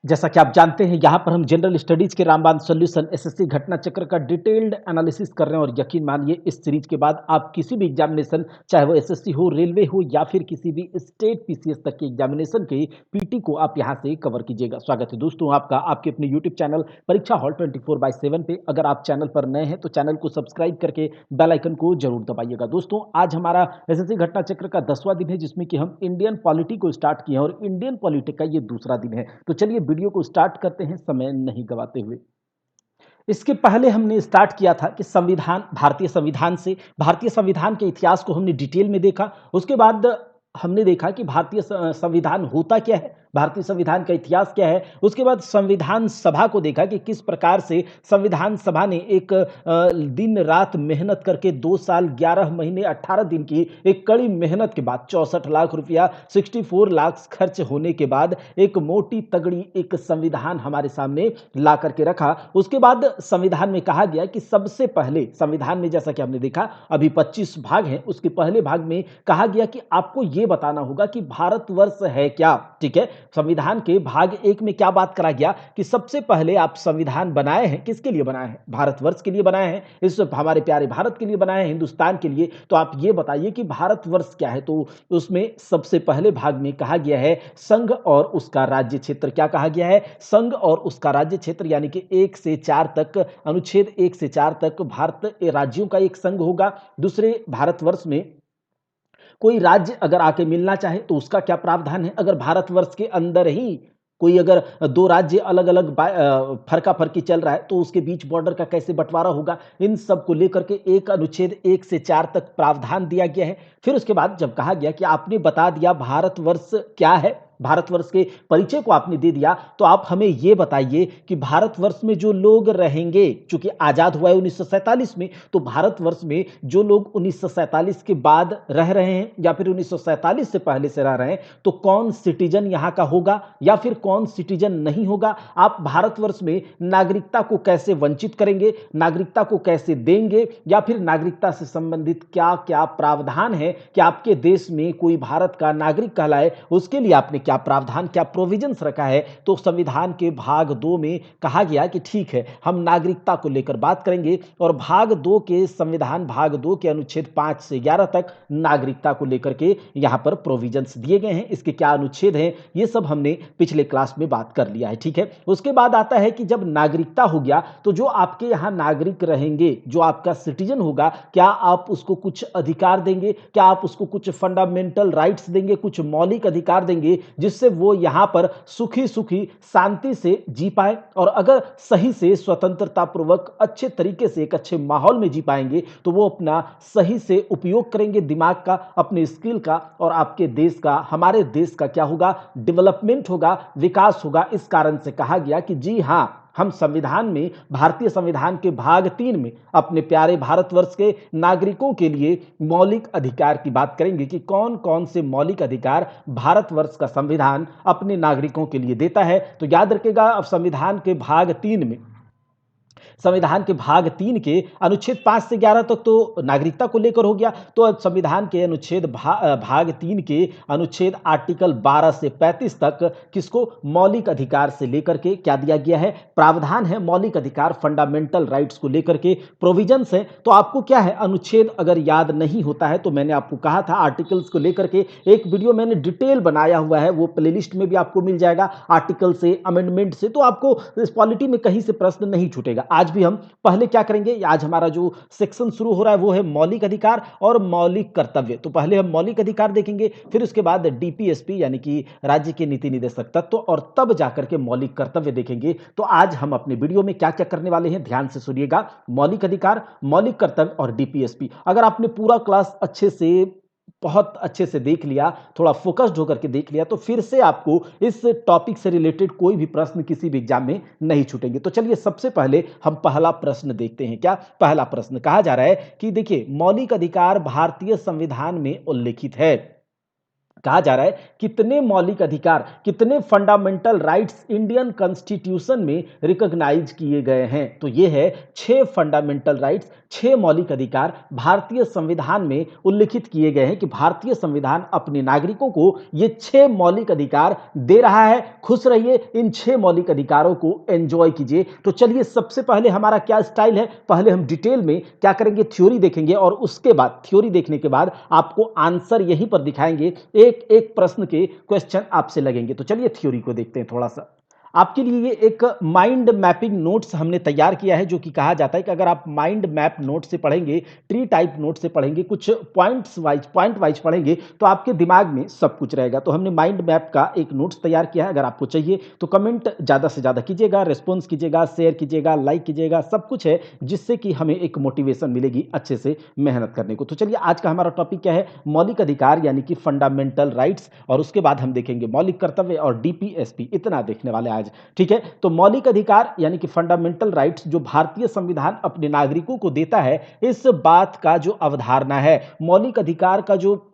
जैसा कि आप जानते हैं, यहाँ पर हम जनरल स्टडीज के रामबाण सॉल्यूशन एसएससी घटना चक्र का डिटेल्ड एनालिसिस कर रहे हैं। और यकीन मानिए, इस सीरीज के बाद आप किसी भी एग्जामिनेशन, चाहे वो एसएससी हो, रेलवे हो या फिर किसी भी स्टेट पीसीएस तक के एग्जामिनेशन के पीटी को आप यहाँ से कवर कीजिएगा। स्वागत है दोस्तों आपका आपके अपने यूट्यूब चैनल परीक्षा हॉल 24/7 पे। अगर आप चैनल पर नए हैं तो चैनल को सब्सक्राइब करके बेल आइकन को जरूर दबाइएगा। दोस्तों, आज हमारा एसएससी घटना चक्र का 10वां दिन है, जिसमें कि हम इंडियन पॉलिटी को स्टार्ट किए हैं और इंडियन पॉलिटी का ये दूसरा दिन है। तो चलिए वीडियो को स्टार्ट करते हैं समय नहीं गवाते हुए। इसके पहले हमने स्टार्ट किया था कि संविधान, भारतीय संविधान के इतिहास को हमने डिटेल में देखा। उसके बाद हमने देखा कि भारतीय संविधान होता क्या है, भारतीय संविधान का इतिहास क्या है। उसके बाद संविधान सभा को देखा कि किस प्रकार से संविधान सभा ने एक दिन रात मेहनत करके 2 साल 11 महीने 18 दिन की एक कड़ी मेहनत के बाद 64 लाख रुपया, 64 लाख खर्च होने के बाद एक मोटी तगड़ी एक संविधान हमारे सामने ला करके रखा। उसके बाद संविधान में कहा गया कि सबसे पहले संविधान में, जैसा कि हमने देखा, अभी 25 भाग हैं। उसके पहले भाग में कहा गया कि आपको यह बताना होगा कि भारतवर्ष है क्या। ठीक है, संविधान के भाग 1 में क्या बात करा गया कि सबसे पहले आप संविधान बनाए हैं, किसके लिए बनाए हैं? भारतवर्ष के लिए बनाए हैं, इस हमारे प्यारे भारत के लिए बनाए हैं, हिंदुस्तान के लिए। तो आप ये बताइए कि भारतवर्ष क्या है। तो उसमें सबसे पहले भाग में कहा गया है संघ और उसका राज्य क्षेत्र। क्या कहा गया है? संघ और उसका राज्य क्षेत्र, यानी कि 1 से 4 तक, अनुच्छेद 1 से 4 तक भारत राज्यों का एक संघ होगा। दूसरे, भारतवर्ष में कोई राज्य अगर आके मिलना चाहे तो उसका क्या प्रावधान है। अगर भारतवर्ष के अंदर ही कोई अगर दो राज्य अलग अलग फरका फरकी चल रहा है तो उसके बीच बॉर्डर का कैसे बंटवारा होगा, इन सब को लेकर के एक अनुच्छेद 1 से 4 तक प्रावधान दिया गया है। फिर उसके बाद जब कहा गया कि आपने बता दिया भारतवर्ष क्या है, भारतवर्ष के परिचय को आपने दे दिया, तो आप हमें यह बताइए कि भारतवर्ष में जो लोग रहेंगे, चूंकि आजाद हुआ है 1947 में, तो भारतवर्ष में जो लोग 1947 के बाद रह रहे हैं या फिर 1947 से पहले से रह रहे हैं, तो कौन सिटीजन यहां का होगा या फिर कौन सिटीजन नहीं होगा। आप भारतवर्ष में नागरिकता को कैसे वंचित करेंगे, नागरिकता को कैसे देंगे, या फिर नागरिकता से संबंधित क्या क्या प्रावधान है कि आपके देश में कोई भारत का नागरिक कहलाए, उसके लिए आपने क्या प्रावधान, क्या प्रोविजंस रखा है। तो संविधान के भाग 2 में कहा गया कि ठीक है, हम नागरिकता को लेकर बात करेंगे। और भाग 2 के संविधान भाग 2 के अनुच्छेद 5 से 11 तक नागरिकता को लेकर के यहां पर प्रोविजंस दिए गए हैं। इसके क्या अनुच्छेद हैं, ये सब हमने पिछले क्लास में बात कर लिया है। ठीक है, उसके बाद आता है कि जब नागरिकता हो गया तो जो आपके यहां नागरिक रहेंगे, जो आपका सिटीजन होगा, क्या आप उसको कुछ अधिकार देंगे, क्या आप उसको कुछ फंडामेंटल राइट्स देंगे, कुछ मौलिक अधिकार देंगे, जिससे वो यहां पर सुखी सुखी शांति से जी पाए। और अगर सही से स्वतंत्रता पूर्वक अच्छे तरीके से एक अच्छे माहौल में जी पाएंगे तो वो अपना सही से उपयोग करेंगे दिमाग का, अपने स्किल का, और आपके देश का, हमारे देश का क्या होगा, डेवलपमेंट होगा, विकास होगा। इस कारण से कहा गया कि जी हां, हम संविधान में, भारतीय संविधान के भाग 3 में अपने प्यारे भारतवर्ष के नागरिकों के लिए मौलिक अधिकार की बात करेंगे कि कौन कौन से मौलिक अधिकार भारतवर्ष का संविधान अपने नागरिकों के लिए देता है। तो याद रखिएगा, अब संविधान के भाग 3 के अनुच्छेद 5 से 11 तक तो नागरिकता को लेकर हो गया। तो अब संविधान के भाग 3 के अनुच्छेद आर्टिकल 12 से 35 तक किसको, मौलिक अधिकार से लेकर के क्या दिया गया है, प्रावधान है, मौलिक अधिकार, फंडामेंटल राइट्स को लेकर के प्रोविजंस है। तो आपको क्या है, अनुच्छेद अगर याद नहीं होता है तो मैंने आपको कहा था आर्टिकल्स को लेकर के एक वीडियो मैंने डिटेल बनाया हुआ है, वो प्लेलिस्ट में भी आपको मिल जाएगा, आर्टिकल से, अमेंडमेंट से। तो आपको इस पॉलिटी में कहीं से प्रश्न नहीं छूटेगा। आज भी हम पहले क्या करेंगे, आज हमारा जो सेक्शन शुरू हो रहा है वो है मौलिक अधिकार और मौलिक कर्तव्य। तो पहले हम मौलिक अधिकार देखेंगे, फिर उसके बाद डीपीएसपी यानी कि राज्य के नीति निर्देशक तत्व, और तब जाकर के मौलिक कर्तव्य देखेंगे। तो आज हम अपने वीडियो में क्या क्या करने वाले हैं, ध्यान से सुनिएगा। मौलिक अधिकार, मौलिक कर्तव्य और डीपीएसपी। अगर आपने पूरा क्लास बहुत अच्छे से देख लिया, थोड़ा फोकस्ड होकर के देख लिया, तो फिर से आपको इस टॉपिक से रिलेटेड कोई भी प्रश्न किसी भी एग्जाम में नहीं छूटेंगे। तो चलिए सबसे पहले हम पहला प्रश्न देखते हैं। क्या पहला प्रश्न कहा जा रहा है कि देखिए, मौलिक अधिकार भारतीय संविधान में उल्लिखित है। कहा जा रहा है कितने मौलिक अधिकार, कितने फंडामेंटल राइट्स इंडियन कॉन्स्टिट्यूशन में रिकॉग्नाइज किए गए हैं। तो ये है 6 फंडामेंटल राइट्स, 6 मौलिक अधिकार भारतीय संविधान में उल्लिखित किए गए हैं कि भारतीय संविधान अपने नागरिकों को ये 6 मौलिक अधिकार दे रहा है। खुश रहिए, इन 6 मौलिक अधिकारों को एंजॉय कीजिए। तो चलिए, सबसे पहले हमारा क्या स्टाइल है, पहले हम डिटेल में क्या करेंगे, थ्योरी देखेंगे और उसके बाद थ्योरी देखने के बाद आपको आंसर यहीं पर दिखाएंगे। एक एक प्रश्न के क्वेश्चन आपसे लगेंगे। तो चलिए थ्योरी को देखते हैं थोड़ा सा। आपके लिए ये एक माइंड मैपिंग नोट्स हमने तैयार किया है, जो कि कहा जाता है कि अगर आप माइंड मैप नोट से पढ़ेंगे, ट्री टाइप नोट से पढ़ेंगे, कुछ पॉइंट वाइज पढ़ेंगे तो आपके दिमाग में सब कुछ रहेगा। तो हमने माइंड मैप का एक नोट्स तैयार किया है। अगर आपको चाहिए तो कमेंट ज़्यादा से ज़्यादा कीजिएगा, रिस्पॉन्स कीजिएगा, शेयर कीजिएगा, लाइक कीजिएगा, सब कुछ है जिससे कि हमें एक मोटिवेशन मिलेगी अच्छे से मेहनत करने को। तो चलिए, आज का हमारा टॉपिक क्या है, मौलिक अधिकार यानी कि फंडामेंटल राइट्स, और उसके बाद हम देखेंगे मौलिक कर्तव्य और डीपीएसपी। इतना देखने वाले आज, ठीक है। तो मौलिक अधिकार यानी कि फंडामेंटल राइट्स जो भारतीय संविधान अपने नागरिकों को देता है, इस बात का जो अवधारणा है, मौलिक अधिकार का जो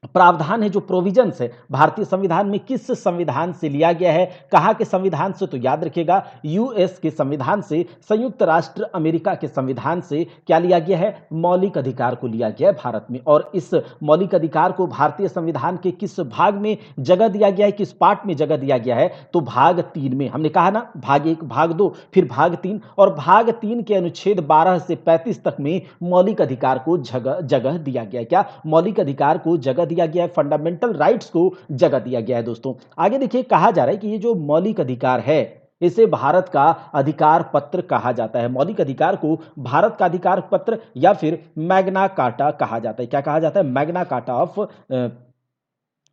प्रावधान है, जो प्रोविजंस है भारतीय संविधान में, किस संविधान से लिया गया है, कहां के संविधान से, तो याद रखिएगा यूएस के संविधान से, संयुक्त राष्ट्र अमेरिका के संविधान से क्या लिया गया है, मौलिक अधिकार को लिया गया है भारत में। और इस मौलिक अधिकार को भारतीय संविधान के किस भाग में जगह दिया गया है, किस पार्ट में जगह दिया गया है, तो भाग 3 में। हमने कहा ना, भाग 1, भाग 2, फिर भाग 3, और भाग 3 के अनुच्छेद 12 से 35 तक में मौलिक अधिकार को जगह दिया गया है। क्या मौलिक अधिकार को जगह दिया गया है, फंडामेंटल राइट्स को जगह दिया गया है। दोस्तों आगे देखिए, कहा जा रहा है कि ये जो मौलिक अधिकार है, इसे भारत का अधिकार पत्र कहा जाता है। मौलिक अधिकार को भारत का अधिकार पत्र या फिर मैग्ना कार्टा कहा जाता है। क्या कहा जाता है, मैग्ना कार्टा ऑफ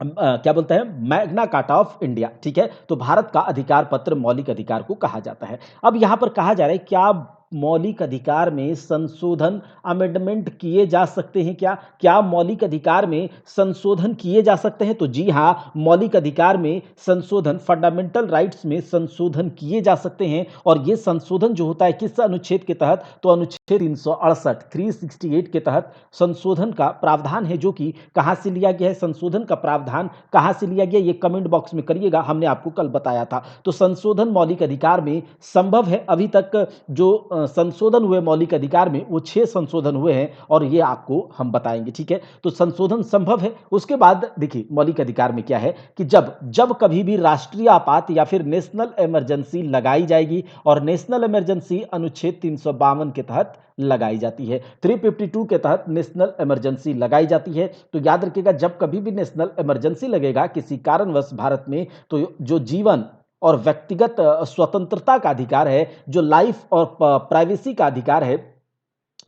क्या बोलते हैं, मैग्ना कार्टा ऑफ इंडिया, ठीक है। तो भारत का अधिकार पत्र मौलिक अधिकार को कहा जाता है। अब यहां पर कहा जा रहा है, क्या मौलिक अधिकार में संशोधन, अमेंडमेंट किए जा सकते हैं, क्या मौलिक अधिकार में संशोधन किए जा सकते हैं? तो जी हां, मौलिक अधिकार में संशोधन, फंडामेंटल राइट्स में संशोधन किए जा सकते हैं। और यह संशोधन जो होता है किस अनुच्छेद के तहत, तो अनुच्छेद 368 368 के तहत संशोधन का प्रावधान है, जो कि कहां से लिया गया है, संशोधन का प्रावधान कहां से लिया गया, ये कमेंट बॉक्स में करिएगा, हमने आपको कल बताया था। तो संशोधन मौलिक अधिकार में संभव है। अभी तक जो संशोधन हुए मौलिक अधिकार में, वो 6 संशोधन हुए हैं और ये आपको हम बताएंगे, ठीक है। तो संशोधन संभव है। उसके बाद देखिए, मौलिक अधिकार में क्या है कि जब कभी भी राष्ट्रीय आपात या फिर नेशनल इमरजेंसी लगाई जाएगी, और नेशनल इमरजेंसी अनुच्छेद 352 के तहत लगाई जाती है, 352 के तहत नेशनल इमरजेंसी लगाई जाती है। तो याद रखिएगा, जब कभी भी नेशनल इमरजेंसी लगेगा किसी कारणवश भारत में, तो जो जीवन और व्यक्तिगत स्वतंत्रता का अधिकार है, जो लाइफ और प्राइवेसी का अधिकार है,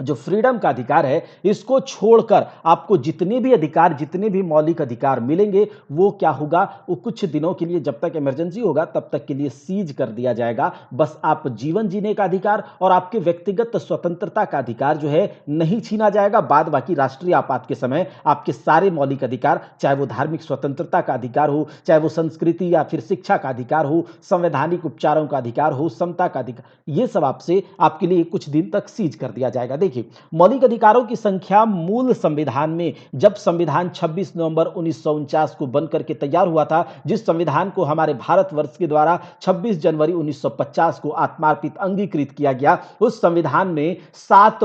जो फ्रीडम का अधिकार है, इसको छोड़कर आपको जितने भी अधिकार, जितने भी मौलिक अधिकार मिलेंगे, वो क्या होगा, वो कुछ दिनों के लिए, जब तक इमरजेंसी होगा तब तक के लिए सीज कर दिया जाएगा। बस आप जीवन जीने का अधिकार और आपके व्यक्तिगत स्वतंत्रता का अधिकार जो है नहीं छीना जाएगा। बाद बाकी राष्ट्रीय आपात के समय आपके सारे मौलिक अधिकार, चाहे वो धार्मिक स्वतंत्रता का अधिकार हो, चाहे वो संस्कृति या फिर शिक्षा का अधिकार हो, संवैधानिक उपचारों का अधिकार हो, समता का अधिकार, ये सब आपके लिए कुछ दिन तक सीज कर दिया जाएगा। देखिए, मौलिक अधिकारों की संख्या मूल संविधान में, जब संविधान 26 नवंबर 1949 को बनकर के तैयार हुआ था, जिस संविधान को हमारे भारतवर्ष के द्वारा 26 जनवरी 1950 को आत्मार्पित अंगीकृत किया गया, उस संविधान में 7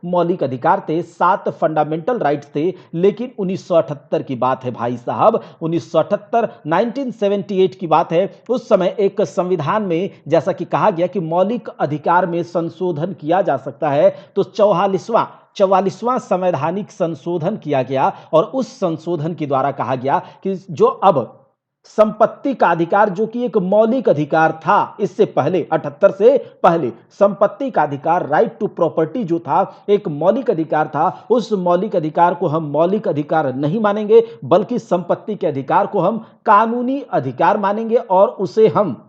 मौलिक अधिकार थे, 7 फंडामेंटल राइट्स थे। लेकिन 1978 की बात है भाई साहब, 1978 की बात है। उस समय एक संविधान में जैसा कि कहा गया कि मौलिक अधिकार में संशोधन किया जा सकता है, तो 44वां संवैधानिक संशोधन किया गया, और उस संशोधन के द्वारा कहा गया कि जो अब संपत्ति का अधिकार, जो कि एक मौलिक अधिकार था, इससे पहले 78 से पहले संपत्ति का अधिकार, राइट टू प्रॉपर्टी जो था, एक मौलिक अधिकार था, उस मौलिक अधिकार को हम मौलिक अधिकार नहीं मानेंगे, बल्कि संपत्ति के अधिकार को हम कानूनी अधिकार मानेंगे, और उसे हम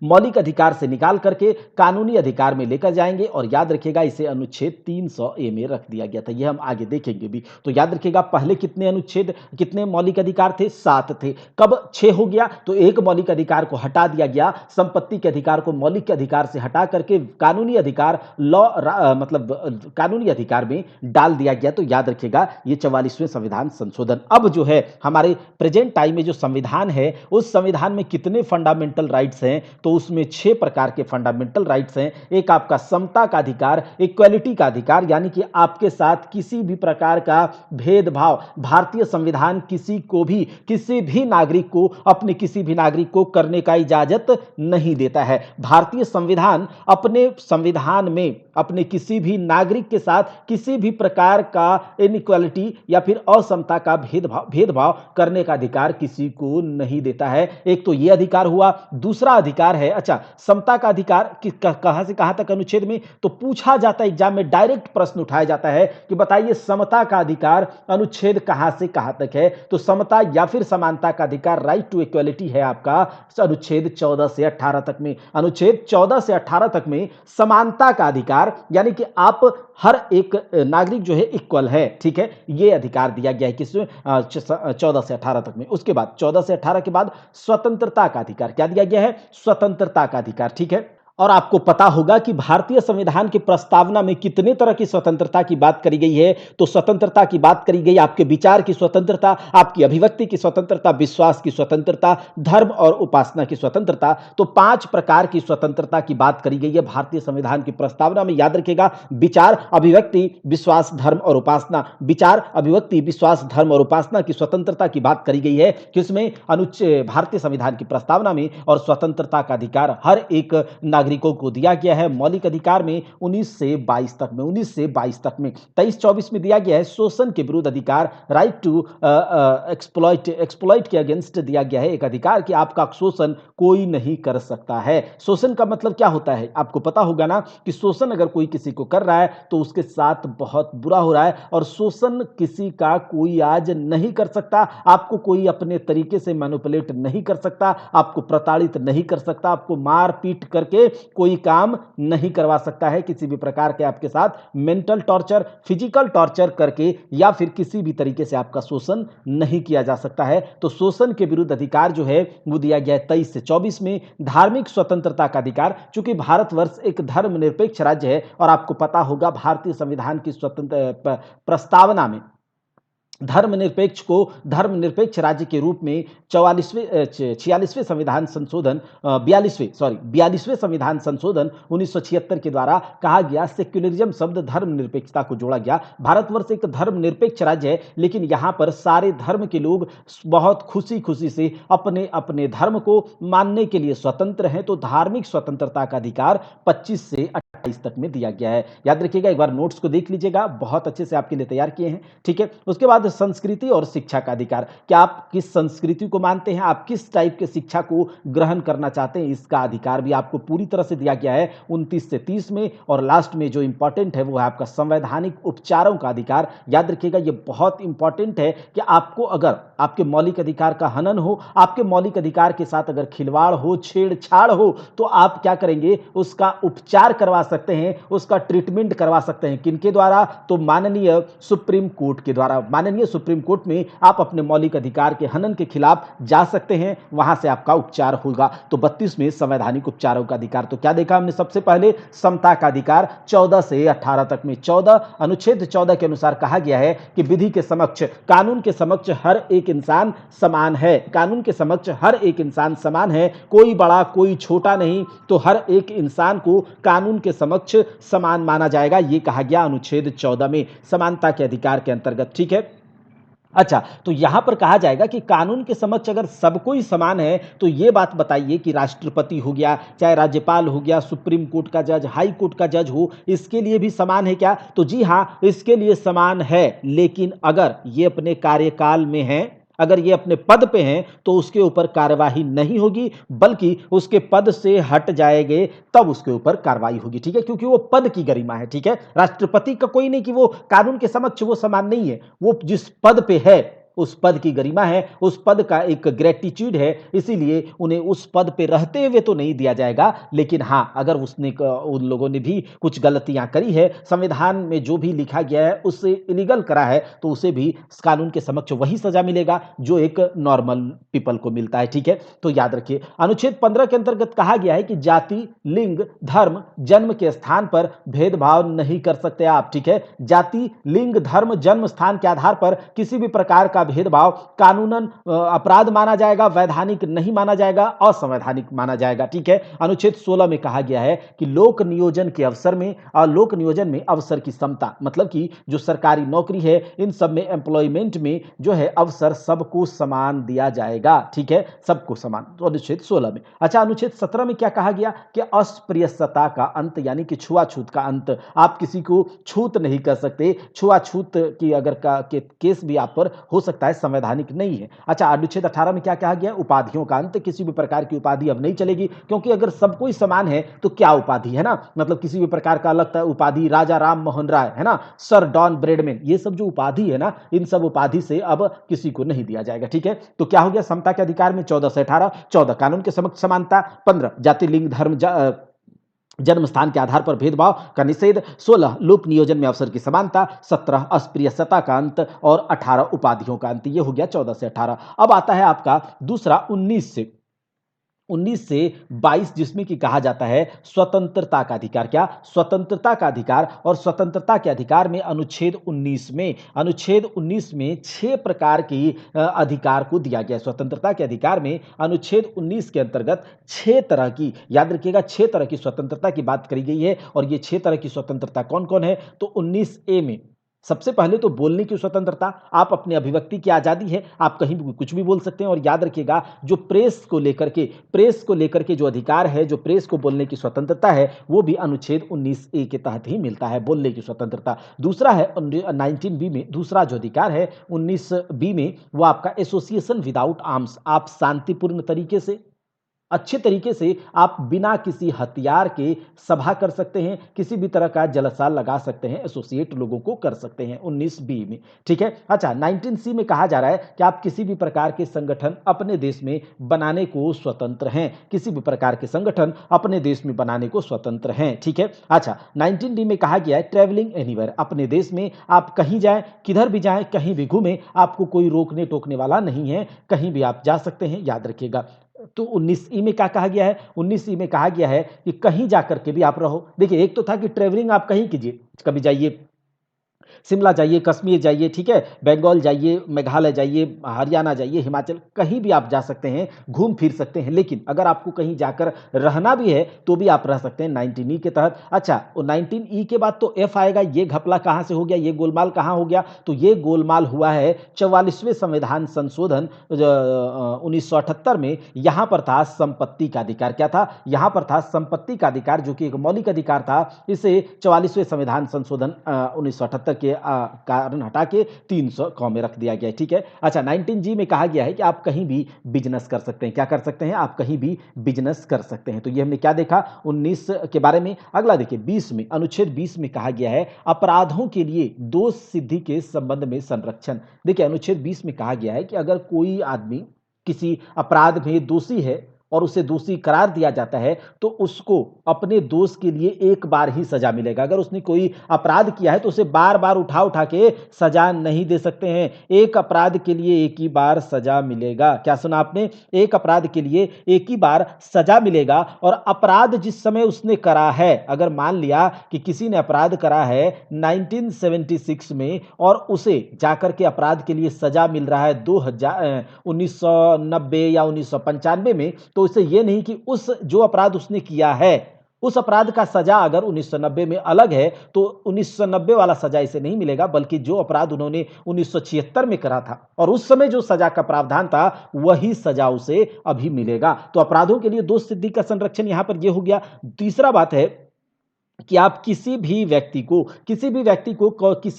मौलिक अधिकार से निकाल करके कानूनी अधिकार में लेकर जाएंगे। और याद रखिएगा इसे अनुच्छेद 300 ए में रख दिया गया था, यह हम आगे देखेंगे भी। तो याद रखिएगा पहले कितने अनुच्छेद, कितने मौलिक अधिकार थे? 7 थे। कब 6 हो गया? तो एक मौलिक अधिकार को हटा दिया गया, संपत्ति के अधिकार को मौलिक के अधिकार से हटा करके कानूनी अधिकार मतलब कानूनी अधिकार में डाल दिया गया। तो याद रखिएगा ये 44वें संविधान संशोधन। अब जो है हमारे प्रेजेंट टाइम में जो संविधान है, उस संविधान में कितने फंडामेंटल राइट्स हैं? तो उसमें 6 प्रकार के फंडामेंटल राइट्स हैं। एक आपका समता का अधिकार, इक्वालिटी का अधिकार, यानी कि आपके साथ किसी भी प्रकार का भेदभाव भारतीय संविधान किसी भी नागरिक को, अपने किसी भी नागरिक को करने का इजाजत नहीं देता है। भारतीय संविधान अपने संविधान में अपने किसी भी नागरिक के साथ किसी भी प्रकार का इनइक्वालिटी या फिर असमता का भेदभाव करने का अधिकार किसी को नहीं देता है। एक तो यह अधिकार हुआ। दूसरा अधिकार है, अच्छा, समता का अधिकार कहां से कहां तक अनुच्छेद में? तो पूछा जाता है एग्जाम में, डायरेक्ट प्रश्न उठाया जाता है कि बताइए समता का अधिकार अनुच्छेद कहां से कहां तक है? तो समता या फिर समानता का अधिकार, राइट टू इक्वालिटी, है आपका अनुच्छेद 14 से 18 तक में। अनुच्छेद 14 से 18 तक में समानता का अधिकार, यानी कि आप हर एक नागरिक जो है इक्वल है, ठीक है, यह अधिकार दिया गया है किसमें? 14 से 18 तक में। उसके बाद 14 से 18 के बाद स्वतंत्रता का अधिकार, क्या दिया गया है? स्वतंत्रता का अधिकार, ठीक है। और आपको पता होगा कि भारतीय संविधान की प्रस्तावना में कितने तरह की स्वतंत्रता की बात करी गई है? तो स्वतंत्रता की बात करी गई, आपके विचार की स्वतंत्रता, आपकी अभिव्यक्ति की स्वतंत्रता, विश्वास की स्वतंत्रता, धर्म और उपासना की स्वतंत्रता। तो 5 प्रकार की स्वतंत्रता की बात करी गई है भारतीय संविधान की प्रस्तावना में। याद रखिएगा, विचार, अभिव्यक्ति, विश्वास, धर्म और उपासना। विचार, अभिव्यक्ति, विश्वास, धर्म और उपासना की स्वतंत्रता की बात करी गई है किसमें? भारतीय संविधान की प्रस्तावना में। और स्वतंत्रता का अधिकार हर एक नागरिकों को दिया गया है मौलिक अधिकार में 19 से 22 तक में। 19 से 22 तक में 23-24 में दिया गया है शोषण के विरुद्ध अधिकार, राइट टू एक्सप्लॉइट के अगेंस्ट दिया गया है एक अधिकार कि आपका शोषण कोई नहीं कर सकता है। शोषण का मतलब क्या होता है? आपको पता होगा ना कि शोषण अगर कोई किसी को कर रहा है तो उसके साथ बहुत बुरा हो रहा है। और शोषण किसी का कोई आज नहीं कर सकता, आपको कोई अपने तरीके से मैनिपुलेट नहीं कर सकता, आपको प्रताड़ित नहीं कर सकता, आपको मार पीट करके कोई काम नहीं करवा सकता है। किसी भी प्रकार के आपके साथ मेंटल टॉर्चर, फिजिकल टॉर्चर करके या फिर किसी भी तरीके से आपका शोषण नहीं किया जा सकता है। तो शोषण के विरुद्ध अधिकार जो है वो दिया गया है 23 से 24 में। धार्मिक स्वतंत्रता का अधिकार, चूंकि भारतवर्ष एक धर्मनिरपेक्ष राज्य है और आपको पता होगा भारतीय संविधान की स्वतंत्र प्रस्तावना में धर्मनिरपेक्ष राज्य के रूप में 46वें संविधान संशोधन 42वें संविधान संशोधन 1976 के द्वारा कहा गया, सेक्युलरिज्म शब्द धर्मनिरपेक्षता को जोड़ा गया। भारतवर्ष एक धर्मनिरपेक्ष राज्य है, लेकिन यहाँ पर सारे धर्म के लोग बहुत खुशी खुशी से अपने अपने धर्म को मानने के लिए स्वतंत्र हैं। तो धार्मिक स्वतंत्रता का अधिकार 25 से 28 तक में दिया गया है। याद रखिएगा, एक बार नोट्स को देख लीजिएगा, बहुत अच्छे से आपके लिए तैयार किए हैं, ठीक है। उसके बाद संस्कृति और शिक्षा का अधिकार, क्या आप किस संस्कृति को मानते हैं, आप किस टाइप के शिक्षा को ग्रहण करना चाहते हैं, इसका अधिकार भी आपको पूरी तरह से दिया गया है 29 से 30 में। और लास्ट में जो इंपॉर्टेंट है वो है आपका संवैधानिक उपचारों का अधिकार। याद रखिएगा, ये बहुत इंपॉर्टेंट है कि आपको अगर आपके मौलिक अधिकार का हनन हो, आपके मौलिक अधिकार के साथ अगर खिलवाड़ हो, छेड़छाड़ हो, तो आप क्या करेंगे? उसका उपचार करवा सकते हैं, उसका ट्रीटमेंट करवा सकते हैं। किनके द्वारा? तो माननीय सुप्रीम कोर्ट के द्वारा। माननीय सुप्रीम कोर्ट में आप अपने मौलिक अधिकार के हनन के खिलाफ जा सकते हैं, वहां से आपका उपचार होगा। तो 32 में संवैधानिक उपचारों का अधिकार। तो क्या देखा हमने? सबसे पहले समता का अधिकार 14 से 18 तक में। अनुच्छेद 14 के अनुसार कहा गया है कि विधि के समक्ष, कानून के समक्ष हर एक इंसान समान है। कानून के समक्ष हर एक इंसान समान है, कोई बड़ा कोई छोटा नहीं। तो हर एक इंसान को कानून के समक्ष समान माना जाएगा, यह कहा गया अनुच्छेद 14 में समानता के अधिकार के अंतर्गत, ठीक है। अच्छा, तो यहां पर कहा जाएगा कि कानून के समक्ष अगर सब कोई समान है तो यह बात बताइए कि राष्ट्रपति हो गया, चाहे राज्यपाल हो गया, सुप्रीम कोर्ट का जज, हाई कोर्ट का जज हो, इसके लिए भी समान है क्या? तो जी हां, इसके लिए समान है। लेकिन अगर ये अपने कार्यकाल में है, अगर ये अपने पद पे हैं, तो उसके ऊपर कार्यवाही नहीं होगी, बल्कि उसके पद से हट जाएंगे तब उसके ऊपर कार्रवाई होगी, ठीक है, क्योंकि वो पद की गरिमा है, ठीक है। राष्ट्रपति का कोई नहीं कि वो कानून के समक्ष वो समान नहीं है, वो जिस पद पे है उस पद की गरिमा है, उस पद का एक ग्रेटिट्यूड है, इसीलिए उन्हें उस पद पे रहते हुए तो नहीं दिया जाएगा। लेकिन हाँ, अगर उन लोगों ने भी कुछ गलतियां करी है, संविधान में जो भी लिखा गया है उससे इलीगल करा है, तो उसे भी कानून के समक्ष वही सजा मिलेगा जो एक नॉर्मल पीपल को मिलता है। ठीक है, तो याद रखिए अनुच्छेद 15 के अंतर्गत कहा गया है कि जाति, लिंग, धर्म, जन्म के स्थान पर भेदभाव नहीं कर सकते आप। ठीक है, जाति, लिंग, धर्म, जन्म स्थान के आधार पर किसी भी प्रकार का भेदभाव कानूनन अपराध माना जाएगा, वैधानिक नहीं माना जाएगा, असंवैधानिक माना जाएगा। ठीक है, अनुच्छेद 16 में कहा गया है कि लोक नियोजन के अवसर में और लोक नियोजन में अवसर की समता, मतलब कि जो सरकारी नौकरी है इन सब में एम्प्लॉयमेंट में जो है अवसर सबको समान दिया जाएगा। ठीक है, सबको समान, तो अनुच्छेद 16 में। अच्छा, अनुच्छेद 17 में क्या कहा गया कि अस्पृश्यता का अंत, यानी कि छुआछूत का अंत। आप किसी को छूत नहीं कर सकते, छुआछूत की अगर केस भी आप पर हो सकता है, संवैधानिक नहीं है। अच्छा, अनुच्छेद 18 में क्या कहा गया, उपाधियों का अंत, किसी भी प्रकार की उपाधि अब नहीं चलेगी, क्योंकि अगर सबको ही समान है तो क्या उपाधि है ना, मतलब किसी भी प्रकार का लगता है उपाधि, राजा राम मोहन राय है ना, सर डॉन ब्रेडमैन, ये सब जो उपाधि है ना, इन सब उपाधि से अब किसी को नहीं दिया जाएगा। ठीक है, तो क्या हो गया, समता के अधिकार में 14 से 18, 14 कानून के समक्ष समानता, 15 जाति, लिंग, धर्म, जन्म स्थान के आधार पर भेदभाव का निषेध, 16 लोक नियोजन में अवसर की समानता, 17 अस्पृश्यता का अंत और 18 उपाधियों का अंत। ये हो गया 14 से 18। अब आता है आपका दूसरा 19 से 22, जिसमें कि कहा जाता है स्वतंत्रता का अधिकार। क्या, स्वतंत्रता का अधिकार। और स्वतंत्रता के अधिकार में अनुच्छेद 19 में 6 प्रकार की अधिकार को दिया गया है। स्वतंत्रता के अधिकार में अनुच्छेद 19 के अंतर्गत 6 तरह की, याद रखिएगा 6 तरह की स्वतंत्रता की बात करी गई है। और ये 6 तरह की स्वतंत्रता कौन कौन है, तो 19A में सबसे पहले तो बोलने की स्वतंत्रता, आप अपने अभिव्यक्ति की आजादी है, आप कहीं भी कुछ भी बोल सकते हैं। और याद रखिएगा जो प्रेस को लेकर के जो अधिकार है, जो प्रेस को बोलने की स्वतंत्रता है, वो भी अनुच्छेद 19A के तहत ही मिलता है, बोलने की स्वतंत्रता। दूसरा है 19B में, दूसरा जो अधिकार है 19B में, वो आपका एसोसिएशन विदाउट आर्म्स, आप शांतिपूर्ण तरीके से, अच्छे तरीके से आप बिना किसी हथियार के सभा कर सकते हैं, किसी भी तरह का जलसा लगा सकते हैं, एसोसिएट लोगों को कर सकते हैं 19B में। ठीक है, अच्छा 19C में कहा जा रहा है कि आप किसी भी प्रकार के संगठन अपने देश में बनाने को स्वतंत्र हैं, किसी भी प्रकार के संगठन अपने देश में बनाने को स्वतंत्र हैं। ठीक है, अच्छा 19D में कहा गया है ट्रैवलिंग एनीवेयर, अपने देश में आप कहीं जाएं, किधर भी जाएं, कहीं भी घूमें, आपको कोई रोकने टोकने वाला नहीं है, कहीं भी आप जा सकते हैं, याद रखिएगा। तो 19E में क्या कहा गया है, 19E में कहा गया है कि कहीं जाकर के भी आप रहो। देखिए, एक तो था कि ट्रेवलिंग आप कहीं कीजिए, कभी जाइए शिमला जाइए, कश्मीर जाइए, ठीक है, बंगाल जाइए, मेघालय जाइए, हरियाणा जाइए, हिमाचल, कहीं भी आप जा सकते हैं, घूम फिर सकते हैं। लेकिन अगर आपको कहीं जाकर रहना भी है तो भी आप रह सकते हैं 19E के तहत। अच्छा, 19E के बाद तो F आएगा, ये घपला कहां से हो गया, ये गोलमाल कहां हो गया, तो ये गोलमाल हुआ है 44वें संविधान संशोधन 1978 में। यहां पर था संपत्ति का अधिकार। क्या था, यहां पर था संपत्ति का अधिकार, जो कि एक मौलिक अधिकार था। इसे 44वें संविधान संशोधन 1978 के कारण हटा के 300 क में रख दिया गया है। ठीक है, अच्छा 19G में कहा गया है कि आप कहीं भी बिजनेस कर सकते हैं। क्या कर सकते हैं, आप कहीं भी बिजनेस कर सकते हैं। तो ये हमने क्या देखा 19 के बारे में। अगला देखिए 20 में, अनुच्छेद 20 में कहा गया है अपराधों के लिए दोष सिद्धि के संबंध में संरक्षण। देखिए अनुच्छेद 20 में कहा गया है कि अगर कोई आदमी किसी अपराध में दोषी है और उसे दोषी करार दिया जाता है, तो उसको अपने दोष के लिए एक बार ही सजा मिलेगा। अगर उसने कोई अपराध किया है तो उसे बार बार उठा के सजा नहीं दे सकते हैं। एक अपराध के लिए एक ही बार सजा मिलेगा। क्या सुना आपने, एक अपराध के लिए एक ही बार सजा मिलेगा। और अपराध जिस समय उसने करा है, अगर मान लिया कि किसी ने अपराध करा है 1976 में और उसे जाकर के अपराध के लिए सजा मिल रहा है 1990 या 1995 में, तो इससे यह नहीं कि उस जो अपराध उसने किया है उस अपराध का सजा अगर 1990 में अलग है तो 1990 वाला सजा इसे नहीं मिलेगा, बल्कि जो अपराध उन्होंने 1976 में करा था और उस समय जो सजा का प्रावधान था वही सजा उसे अभी मिलेगा। तो अपराधों के लिए दोष सिद्धि का संरक्षण यहां पर यह हो गया। तीसरा बात है कि आप किसी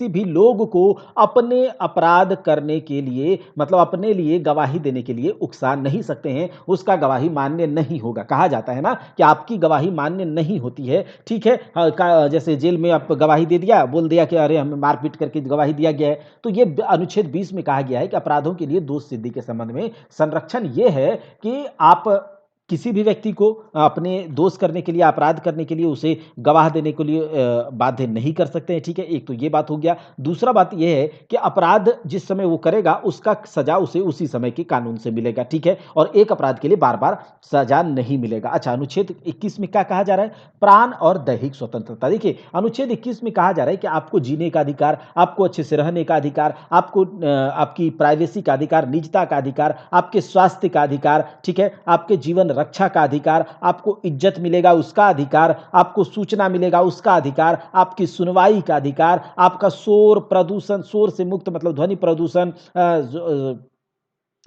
भी लोग को अपने अपराध करने के लिए मतलब अपने लिए गवाही देने के लिए उकसा नहीं सकते हैं, उसका गवाही मान्य नहीं होगा। कहा जाता है ना कि आपकी गवाही मान्य नहीं होती है, ठीक है? जैसे जेल में आप गवाही दे दिया, बोल दिया कि अरे हमें मार-पीट करके गवाही दिया गया है। तो ये ब अनुच्छेद 20 में कहा गया है कि अपराधों के लिए दोष सिद्धि के संबंध में संरक्षण ये है कि आप किसी भी व्यक्ति को अपने दोष करने के लिए, अपराध करने के लिए उसे गवाह देने के लिए बाध्य नहीं कर सकते हैं, ठीक है? एक तो ये बात हो गया। दूसरा बात ये है कि अपराध जिस समय वो करेगा, उसका सज़ा उसे उसी समय के कानून से मिलेगा, ठीक है? और एक अपराध के लिए बार-बार सज़ा नहीं मिलेगा। अच्छा, अनुच्छेद 21 में क्या कहा जा रहा है? प्राण और दैहिक स्वतंत्रता। देखिए, अनुच्छेद 21 में कहा जा रहा है कि आपको जीने का अधिकार, आपको अच्छे से रहने का अधिकार, आपको आपकी प्राइवेसी का अधिकार, निजता का अधिकार, आपके स्वास्थ्य का अधिकार, ठीक है? आपके जीवन रक्षा का अधिकार, आपको इज्जत मिलेगा उसका अधिकार, आपको सूचना मिलेगा उसका अधिकार, आपकी सुनवाई का अधिकार, आपका शोर से मुक्त मतलब ध्वनि प्रदूषण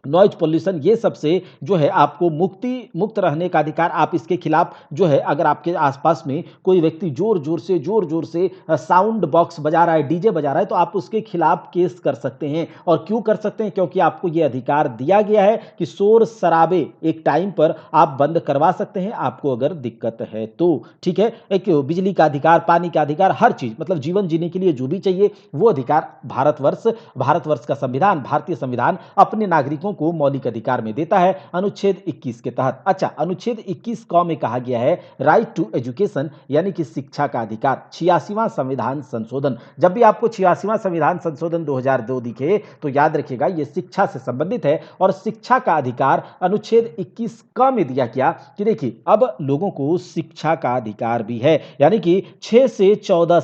नॉइज़ पॉल्यूशन ये सब से जो है आपको मुक्त रहने का अधिकार, आप इसके खिलाफ जो है अगर आपके आस-पास में कोई व्यक्ति ज़ोर-ज़ोर से साउंड बॉक्स बजा रहा है, डीजे बजा रहा है, तो आप उसके खिलाफ केस कर सकते हैं। और क्यों कर सकते हैं? क्योंकि आपको ये अधिकार दिया गया है कि शोर-शराबे एक टाइम पर आप बंद करवा सकते हैं, आपको अगर दिक्कत है तो, ठीक है? एक बिजली का अधिकार, पानी का अधिकार, हर चीज़ मतलब जीवन जीने के लिए जो भी चाहिए, वो अधिकार भारतवर्ष का संविधान, भारतीय संविधान अपने नागरिकों को मौलिक अधिकार में देता है अनुच्छेद 21 के तहत। अच्छा, अनुच्छेद 21 क में कहा गया है राइट टू एजुकेशन यानी कि शिक्षा का अधिकार। 86वां संविधान संशोधन। जब भी आपको 86वां संविधान संशोधन 2002 दिखे तो याद रखिएगा ये शिक्षा से संबंधित है और शिक्षा का अधिकार अनुच्छेद 21 क में दिया गया कि देखिए अब लोगों को शिक्षा का अधिकार भी है यानी कि 6 से 14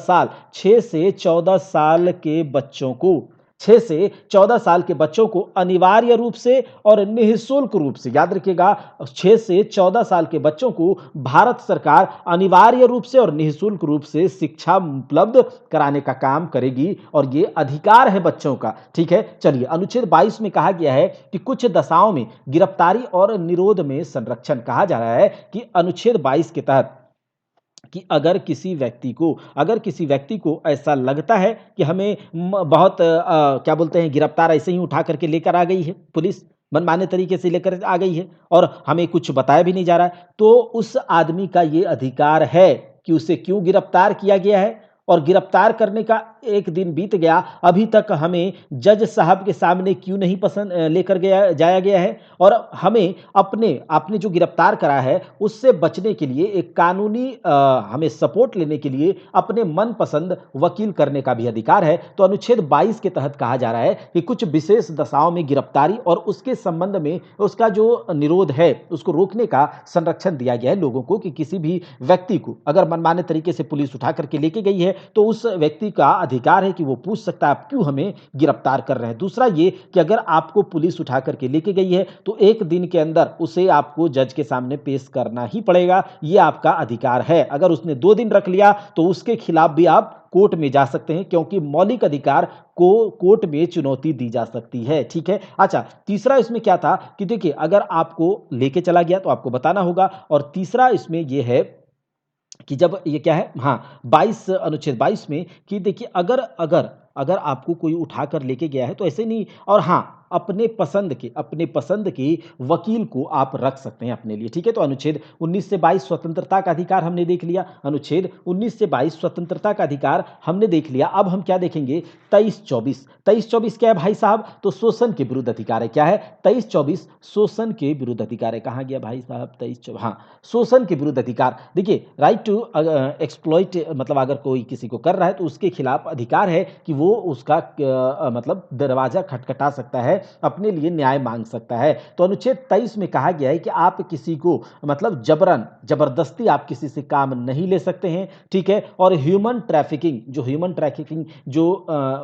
साल के बच्चों को 6 से 14 साल के बच्चों को अनिवार्य रूप से और निःशुल्क रूप से याद रखिएगा 6 से 14 साल के बच्चों को भारत सरकार अनिवार्य रूप से और निःशुल्क रूप से शिक्षा उपलब्ध कराने का काम करेगी और ये अधिकार है बच्चों का, ठीक है? चलिए अनुच्छेद 22 में कहा गया है कि कुछ दशाओं में गिरफ्तारी और निरोध में संरक्षण कहा जा रहा है कि अनुच्छेद 22 के तहत कि अगर किसी व्यक्ति को ऐसा लगता है कि हमें बहुत क्या बोलते हैं गिरफ्तार ऐसे ही उठा करके लेकर आ गई है पुलिस मनमाने तरीके से लेकर आ गई है और हमें कुछ बताया भी नहीं जा रहा है तो उस आदमी का ये अधिकार है कि उसे क्यों गिरफ्तार किया गया है और गिरफ्तार करने का एक दिन बीत गया अभी तक हमें जज साहब के सामने क्यों नहीं पसंद लेकर जाया गया है और हमें अपने आपने जो गिरफ्तार करा है उससे बचने के लिए एक कानूनी हमें सपोर्ट लेने के लिए अपने मनपसंद वकील करने का भी अधिकार है तो अनुच्छेद 22 के तहत कहा जा रहा है कि कुछ विशेष दशाओं में गिरफ्तारी और उसके संबंध में उसका जो निरोध है उसको रोकने का संरक्षण दिया गया है लोगों को कि किसी भी व्यक्ति को अगर मनमाने तरीके से पुलिस उठा करके लेके गई है तो उस व्यक्ति का अधिकार है कि वो पूछ सकता है आप क्यों हमें गिरफ्तार कर रहे हैं दूसरा ये कि अगर आपको पुलिस उठा करके लेके गई है तो एक दिन के अंदर उसे आपको जज के सामने पेश करना ही पड़ेगा ये आपका अधिकार है अगर उसने 2 दिन रख लिया तो उसके खिलाफ भी आप कोर्ट में जा सकते हैं क्योंकि मौलिक अधिकार को कोर्ट में चुनौती दी जा सकती है ठीक है अच्छा तीसरा इसमें क्या था कि देखिए अगर आपको लेके चला गया तो आपको बताना होगा और तीसरा इसमें यह है कि जब ये क्या है हाँ 22 अनुच्छेद 22 में कि देखिए अगर आपको कोई उठाकर लेके गया है तो ऐसे नहीं और हाँ अपने पसंद के वकील को आप रख सकते हैं अपने लिए ठीक है तो अनुच्छेद 19 से 22 स्वतंत्रता का अधिकार हमने देख लिया अनुच्छेद 19 से 22 स्वतंत्रता का अधिकार हमने देख लिया अब हम क्या देखेंगे 23-24 क्या है भाई साहब तो शोषण के विरुद्ध अधिकार है क्या है 23-24 शोषण के विरुद्ध अधिकार है कहाँ गया भाई साहब 23-24 हाँ शोषण के विरुद्ध अधिकार देखिए राइट टू एक्सप्लॉइट मतलब अगर कोई किसी को कर रहा है तो उसके खिलाफ अधिकार है कि वो उसका मतलब दरवाजा खटखटा सकता है अपने लिए न्याय मांग सकता है तो अनुच्छेद 23 में कहा गया है कि आप किसी को मतलब जबरदस्ती आप किसी से काम नहीं ले सकते हैं ठीक है और ह्यूमन ट्रैफिकिंग जो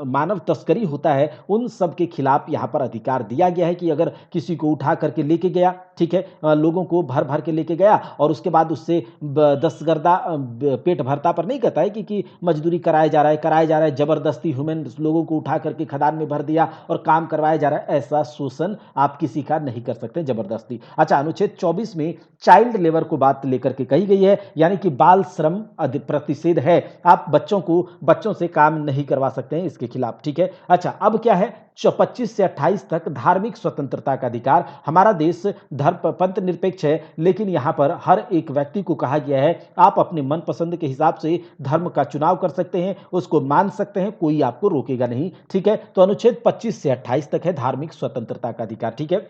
मानव तस्करी होता है उन सब के खिलाफ यहाँ पर अधिकार दिया गया है कि अगर किसी को उठा करके लेके गया ठीक है लोगों को भर के लेके गया और उसके बाद उससे दस्तगर्दा पेट भरता पर नहीं कहता है कि मजदूरी कराया जा रहा है जबरदस्ती ह्यूमन लोगों को उठा करके खदान में भर दिया और काम करवाया जा रहा है ऐसा शोषण आप किसी का नहीं कर सकते जबरदस्ती। अच्छा, अनुच्छेद 24 में चाइल्ड लेबर को बात लेकर के कही गई है, यानी कि बाल श्रम प्रतिषेध है। आप बच्चों को बच्चों से काम नहीं करवा सकते हैं, इसके खिलाफ, ठीक है। अच्छा, अब क्या है, 25 से 28 तक धार्मिक स्वतंत्रता का अधिकार। हमारा देश धर्म पंथ निरपेक्ष है, लेकिन यहां पर हर एक व्यक्ति को कहा गया है आप अपने मनपसंद के हिसाब से धर्म का चुनाव कर सकते हैं, उसको मान सकते हैं, कोई आपको रोकेगा नहीं, ठीक है। तो अनुच्छेद 25 से 28 तक है धार्मिक स्वतंत्रता का अधिकार, ठीक है।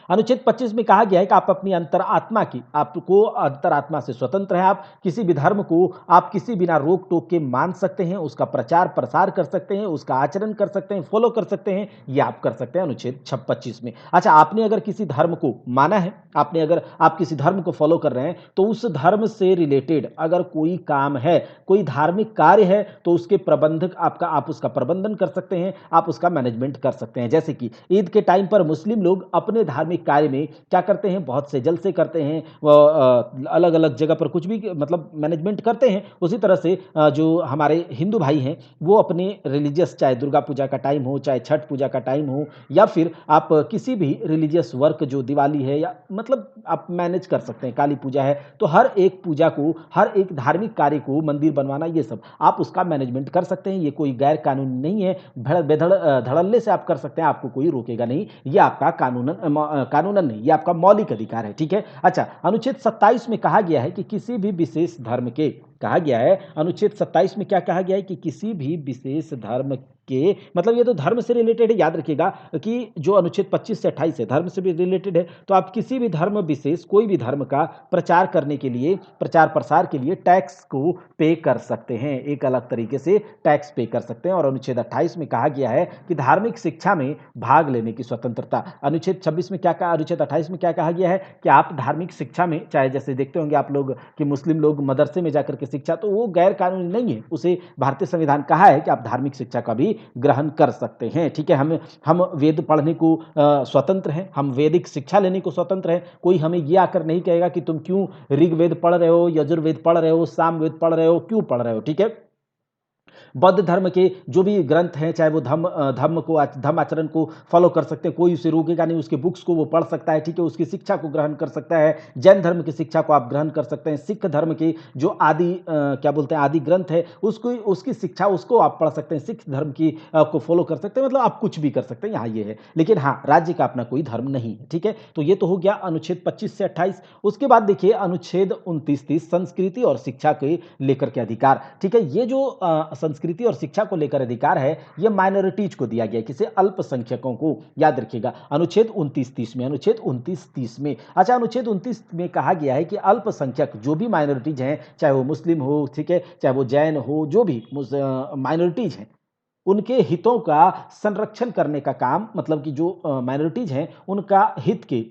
अनुच्छेद 25 में कहा गया है कि आप अपनी अंतरात्मा की, आपको अंतरात्मा से स्वतंत्र हैं, आप किसी भी धर्म को आप किसी बिना रोक टोक के मान सकते हैं, उसका प्रचार प्रसार कर सकते हैं, उसका आचरण कर सकते हैं, फॉलो कर सकते हैं, ये आप कर सकते हैं अनुच्छेद 25 में। अच्छा, आपने अगर किसी धर्म को माना है, आपने अगर आप किसी धर्म को फॉलो कर रहे हैं, तो उस धर्म से रिलेटेड अगर कोई काम है, कोई धार्मिक कार्य है, तो उसके प्रबंधक आप उसका प्रबंधन कर सकते हैं, आप उसका मैनेजमेंट कर सकते हैं। जैसे कि ईद के टाइम पर मुस्लिम लोग अपने धार्मिक कार्य में क्या करते हैं, बहुत से जलसे करते हैं, वो अलग अलग जगह पर कुछ भी मतलब मैनेजमेंट करते हैं। उसी तरह से जो हमारे हिंदू भाई हैं, वो अपने रिलीजियस, चाहे दुर्गा पूजा का टाइम हो, चाहे छठ पूजा का टाइम हो, या फिर आप किसी भी रिलीजियस वर्क, जो दिवाली है, या मतलब आप मैनेज कर सकते हैं, काली पूजा है, तो हर एक पूजा को, हर एक धार्मिक कार्य को, मंदिर बनवाना, ये सब आप उसका मैनेजमेंट कर सकते हैं। ये कोई गैर कानूनी नहीं है, धड़ल्ले से आप कर सकते हैं, आपको कोई रोकेगा नहीं। ये आपका कानूनन नहीं, ये आपका मौलिक अधिकार है, ठीक है। अच्छा, अनुच्छेद 27 में कहा गया है कि किसी भी विशेष धर्म के, कहा गया है अनुच्छेद 27 में क्या कहा गया है कि किसी भी विशेष धर्म के, मतलब ये तो धर्म से रिलेटेड है, याद रखिएगा कि जो अनुच्छेद 25 से 28 है धर्म से भी रिलेटेड है। तो आप किसी भी धर्म विशेष, कोई भी धर्म का प्रचार करने के लिए, प्रचार प्रसार के लिए टैक्स को पे कर सकते हैं, एक अलग तरीके से टैक्स पे कर सकते हैं। और अनुच्छेद 28 में कहा गया है कि धार्मिक शिक्षा में भाग लेने की स्वतंत्रता। अनुच्छेद 26 में क्या कहा, अनुच्छेद 28 में क्या कहा गया है कि आप धार्मिक शिक्षा में, चाहे जैसे देखते होंगे आप लोग कि मुस्लिम लोग मदरसे में जाकर के शिक्षा, तो वो गैर कानूनी नहीं है, उसे भारतीय संविधान कहा है कि आप धार्मिक शिक्षा का भी ग्रहण कर सकते हैं, ठीक है। हम वेद पढ़ने को स्वतंत्र हैं, हम वैदिक शिक्षा लेने को स्वतंत्र हैं। कोई हमें ये आकर नहीं कहेगा कि तुम क्यों ऋग्वेद पढ़ रहे हो, यजुर्वेद पढ़ रहे हो, सामवेद पढ़ रहे हो, क्यों पढ़ रहे हो, ठीक है। बौद्ध धर्म के जो भी ग्रंथ हैं, चाहे वो धम्म आचरण को फॉलो कर सकते हैं, कोई उसे रोकेगा नहीं, उसके बुक्स को वो पढ़ सकता है, ठीक है, उसकी शिक्षा को ग्रहण कर सकता है। जैन धर्म की शिक्षा को आप ग्रहण कर सकते हैं। सिख धर्म के जो क्या बोलते हैं, आदि ग्रंथ है, उसको, उसकी शिक्षा, उसको आप पढ़ सकते हैं। सिख धर्म की को फॉलो कर सकते हैं, मतलब आप कुछ भी कर सकते हैं, यहाँ ये है। लेकिन हाँ, राज्य का अपना कोई धर्म नहीं है, ठीक है। तो ये तो हो गया अनुच्छेद 25 से 28। उसके बाद देखिए अनुच्छेद 29-30 संस्कृति और शिक्षा के लेकर के अधिकार, ठीक है। ये जो संस्कृति और शिक्षा को लेकर अधिकार है, ये माइनॉरिटीज को दिया गया है, किसे, अल्पसंख्यकों को, याद रखिएगा अनुच्छेद 29-30 में, अनुच्छेद 29-30 में। अच्छा, अनुच्छेद 29 में कहा गया है कि अल्पसंख्यक जो भी माइनॉरिटीज हैं, चाहे वो मुस्लिम हो, ठीक है, चाहे वो जैन हो, जो भी माइनॉरिटीज हैं, उनके हितों का संरक्षण करने का काम, मतलब कि जो माइनॉरिटीज हैं उनका हित के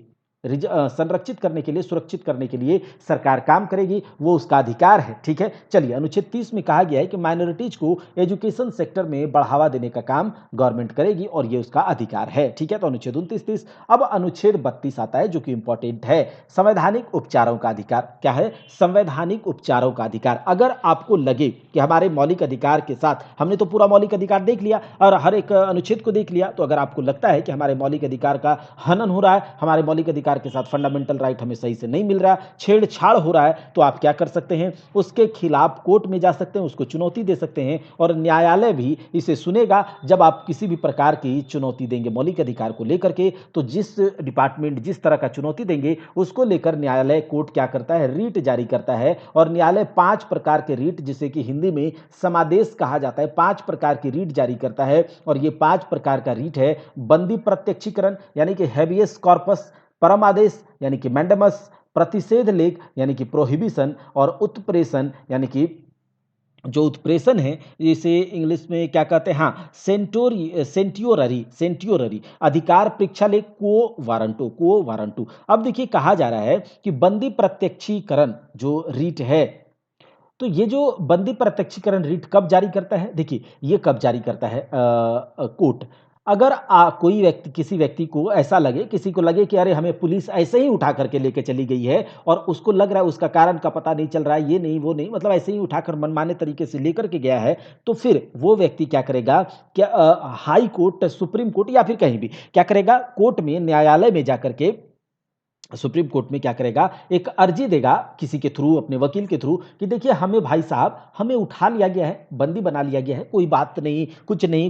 संरक्षित करने के लिए, सुरक्षित करने के लिए सरकार काम करेगी, वो उसका अधिकार है, ठीक है। चलिए, अनुच्छेद 30 में कहा गया है कि माइनॉरिटीज को एजुकेशन सेक्टर में बढ़ावा देने का काम गवर्नमेंट करेगी और ये उसका अधिकार है, ठीक है। तो अनुच्छेद 29-30। अब अनुच्छेद 32 आता है, जो कि इंपॉर्टेंट है, संवैधानिक उपचारों का अधिकार। क्या है, संवैधानिक उपचारों का अधिकार। अगर आपको लगे कि हमारे मौलिक अधिकार के साथ, हमने तो पूरा मौलिक अधिकार देख लिया और हर एक अनुच्छेद को देख लिया, तो अगर आपको लगता है कि हमारे मौलिक अधिकार का हनन हो रहा है, हमारे मौलिक अधिकार के साथ फंडामेंटल राइट हमें सही से नहीं मिल रहा, छेड़छाड़ हो रहा है, तो आप क्या कर सकते हैं, उसके खिलाफ कोर्ट में जा सकते हैं, उसको चुनौती दे सकते हैं, और न्यायालय भी इसे सुनेगा। जब आप किसी भी प्रकार की चुनौती देंगे मौलिक अधिकार को लेकर के, तो जिस डिपार्टमेंट जिस तरह का चुनौती देंगे, उसको लेकर न्यायालय, कोर्ट क्या करता है, रीट जारी करता है। और न्यायालय 5 प्रकार के रीट, जिसे कि हिंदी में समादेश कहा जाता है, 5 प्रकार की रीट जारी करता है। और ये 5 प्रकार का रीट है, बंदी प्रत्यक्षीकरण यानी कि हैबियस कॉर्पस, परम आदेश यानी कि मैंडेमस, प्रतिषेध लेख यानी कि प्रोहिबिशन, और उत्प्रेषण यानी कि जो उत्प्रेषण है, इसे इंग्लिश में क्या कहते हैं, हाँ, सेंट्योररी अधिकार परीक्षा लेख, को वारंटू। अब देखिए, कहा जा रहा है कि बंदी प्रत्यक्षीकरण जो रीट है, तो ये जो बंदी प्रत्यक्षीकरण रीट कब जारी करता है, देखिए ये कब जारी करता है कोर्ट, अगर कोई व्यक्ति किसी व्यक्ति को ऐसा लगे, किसी को लगे कि अरे हमें पुलिस ऐसे ही उठा करके लेके चली गई है और उसको लग रहा है उसका कारण का पता नहीं चल रहा है, ये नहीं वो नहीं, मतलब ऐसे ही उठाकर मनमाने तरीके से लेकर के गया है, तो फिर वो व्यक्ति क्या करेगा, क्या हाई कोर्ट, सुप्रीम कोर्ट या फिर कहीं भी क्या करेगा, कोर्ट में, न्यायालय में जाकर के, सुप्रीम कोर्ट में क्या करेगा, एक अर्जी देगा किसी के थ्रू, अपने वकील के थ्रू, कि देखिए हमें भाई साहब, हमें उठा लिया गया है, बंदी बना लिया गया है, कोई बात नहीं,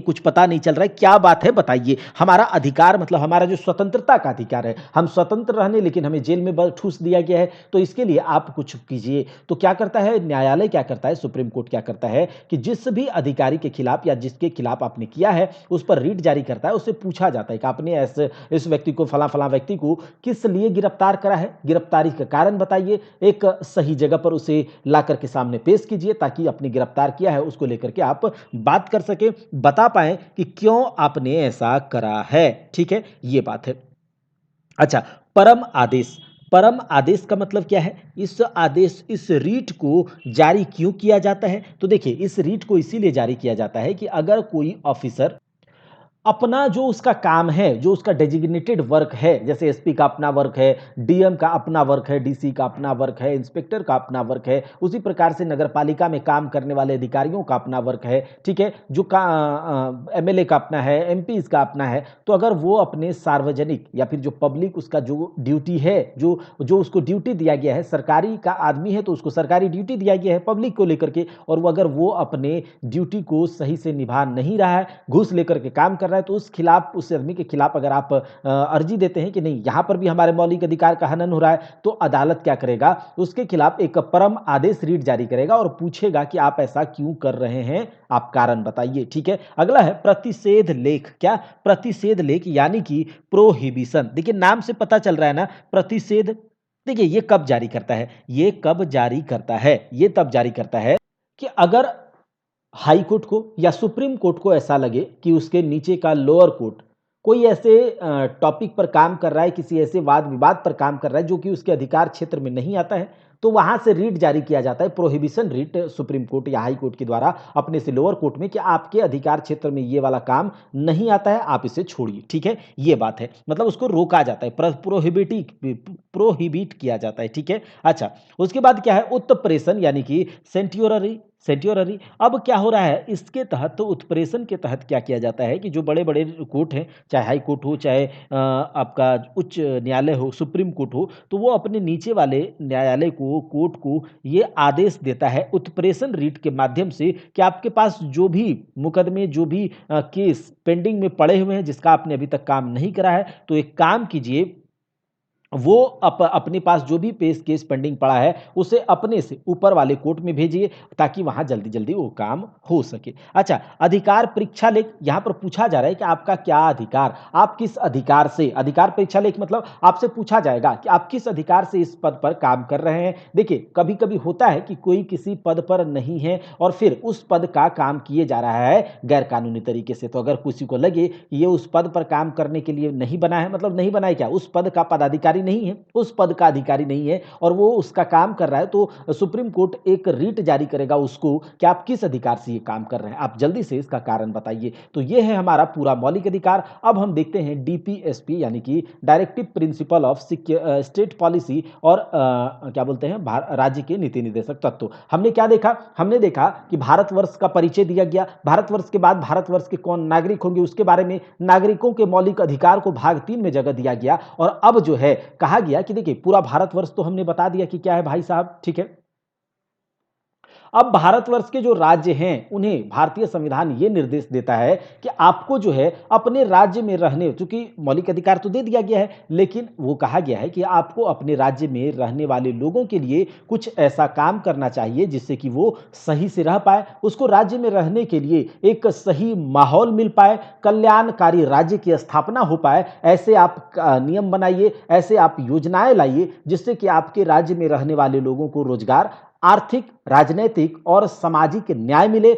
कुछ पता नहीं चल रहा है, क्या बात है बताइए, हमारा अधिकार, मतलब हमारा जो स्वतंत्रता का अधिकार है, हम स्वतंत्र रहने, लेकिन हमें जेल में ठूस दिया गया है, तो इसके लिए आप कुछ कीजिए। तो क्या करता है न्यायालय, क्या करता है सुप्रीम कोर्ट, क्या करता है कि जिस भी अधिकारी के खिलाफ या जिसके खिलाफ आपने किया है उस पर रीट जारी करता है, उससे पूछा जाता है कि आपने ऐसे इस व्यक्ति को, फला फला व्यक्ति को किस लिए गिरफ्तार करा है, गिरफ्तारी का कारण बताइए, एक सही जगह पर उसे लाकर के सामने पेश कीजिए, ताकि अपनी गिरफ्तार किया है उसको लेकर के आप बात कर सके, बता पाए कि क्यों आपने ऐसा करा है। ठीक है, ये बात है। अच्छा, परम आदेश, परम आदेश का मतलब क्या है, इस आदेश, इस रीट को जारी क्यों किया जाता है, तो देखिए इस रीट को इसीलिए जारी किया जाता है कि अगर कोई ऑफिसर अपना जो उसका काम है, जो उसका डेजिग्नेटेड वर्क है, जैसे एसपी का अपना वर्क है, डीएम का अपना वर्क है, डीसी का अपना वर्क है, इंस्पेक्टर का अपना वर्क है, उसी प्रकार से नगरपालिका में काम करने वाले अधिकारियों का अपना वर्क है, ठीक है, जो का एमएलए का अपना है, एमपी का अपना है, तो अगर वो अपने सार्वजनिक या फिर जो पब्लिक, उसका जो ड्यूटी है, जो जो उसको ड्यूटी दिया गया है, सरकारी का आदमी है तो उसको सरकारी ड्यूटी दिया गया है पब्लिक को लेकर के, और वो अगर वो अपने ड्यूटी को सही से निभा नहीं रहा है, घूस लेकर के काम कर रहा है, तो उस खिलाफ, उस आदमी के खिलाफ अगर आप अर्जी देते हैं कि नहीं यहां पर भी हमारे मौलिक अधिकार का हनन हो रहा है, तो अदालत क्या करेगा, उसके खिलाफ एक परम आदेश रीट जारी करेगा और पूछेगा कि आप ऐसा क्यों कर रहे हैं, आप कारण बताइए। ठीक है, अगला है प्रतिषेध लेख। क्या, प्रतिषेध लेख यानी कि प्रोहिबिशन। देखिए नाम से पता चल रहा है ना, प्रतिषेध। देखिए ये कब जारी करता है, ये कब जारी करता है, ये तब जारी करता है कि अगर हाई कोर्ट को या सुप्रीम कोर्ट को ऐसा लगे कि उसके नीचे का लोअर कोर्ट कोई ऐसे टॉपिक पर काम कर रहा है, किसी ऐसे वाद विवाद पर काम कर रहा है जो कि उसके अधिकार क्षेत्र में नहीं आता है, तो वहां से रीट जारी किया जाता है, प्रोहिबिशन रीट, सुप्रीम कोर्ट या हाई कोर्ट के द्वारा अपने से लोअर कोर्ट में, कि आपके अधिकार क्षेत्र में ये वाला काम नहीं आता है, आप इसे छोड़िए। ठीक है, ये बात है, मतलब उसको रोका जाता है, प्रोहिबिट किया जाता है। ठीक है, अच्छा, उसके बाद क्या है, उत्प्रेषण यानी कि सेंट्योररी, सेंट्योररी। अब क्या हो रहा है इसके तहत, तो उत्प्रेषण के तहत क्या किया जाता है कि जो बड़े बड़े कोर्ट हैं, चाहे हाई कोर्ट हो, चाहे आपका उच्च न्यायालय हो, सुप्रीम कोर्ट हो, तो वो अपने नीचे वाले न्यायालय को, कोर्ट को ये आदेश देता है उत्प्रेषण रीट के माध्यम से कि आपके पास जो भी मुकदमे, जो भी केस पेंडिंग में पड़े हुए हैं, जिसका आपने अभी तक काम नहीं करा है, तो एक काम कीजिए, वो अपने पास जो भी केस पेंडिंग पड़ा है उसे अपने से ऊपर वाले कोर्ट में भेजिए, ताकि वहां जल्दी जल्दी वो काम हो सके। अच्छा, अधिकार परीक्षा लेख, यहां पर पूछा जा रहा है कि आपका क्या अधिकार, आप किस अधिकार से, अधिकार परीक्षा लेख मतलब आपसे पूछा जाएगा कि आप किस अधिकार से इस पद पर काम कर रहे हैं। देखिए कभी कभी होता है कि कोई किसी पद पर नहीं है और फिर उस पद का काम किए जा रहा है गैर कानूनी तरीके से, तो अगर किसी को लगे कि ये उस पद पर काम करने के लिए नहीं बना है, मतलब नहीं बना है, क्या उस पद का पदाधिकारी नहीं है, उस पद का अधिकारी नहीं है और वो उसका काम कर रहा है, तो सुप्रीम कोर्ट एक रीट जारी करेगा उसको कि आप किस अधिकार से ये काम कर रहे हैं, आप जल्दी से इसका कारण बताइए। तो ये है हमारा पूरा मौलिक अधिकार। अब हम देखते हैं डीपीएसपी यानी कि directive principle of state policy, और क्या बोलते हैं, राज्य के नीति निर्देशक तत्व। हमने क्या देखा, हमने देखा कि भारतवर्ष का परिचय दिया गया, भारतवर्ष के बाद भारतवर्ष के कौन नागरिक होंगे उसके बारे में, नागरिकों के मौलिक अधिकार को भाग 3 में जगह दिया गया, और अब जो है कहा गया कि देखिए पूरा भारतवर्ष तो हमने बता दिया कि क्या है भाई साहब। ठीक है, अब भारतवर्ष के जो राज्य हैं उन्हें भारतीय संविधान ये निर्देश देता है कि आपको जो है अपने राज्य में रहने, चूंकि मौलिक अधिकार तो दे दिया गया है, लेकिन वो कहा गया है कि आपको अपने राज्य में रहने वाले लोगों के लिए कुछ ऐसा काम करना चाहिए जिससे कि वो सही से रह पाए, उसको राज्य में रहने के लिए एक सही माहौल मिल पाए, कल्याणकारी राज्य की स्थापना हो पाए, ऐसे आप नियम बनाइए, ऐसे आप योजनाएं लाइए जिससे कि आपके राज्य में रहने वाले लोगों को रोजगार आर्थिक, राजनैतिक और सामाजिक न्याय मिले,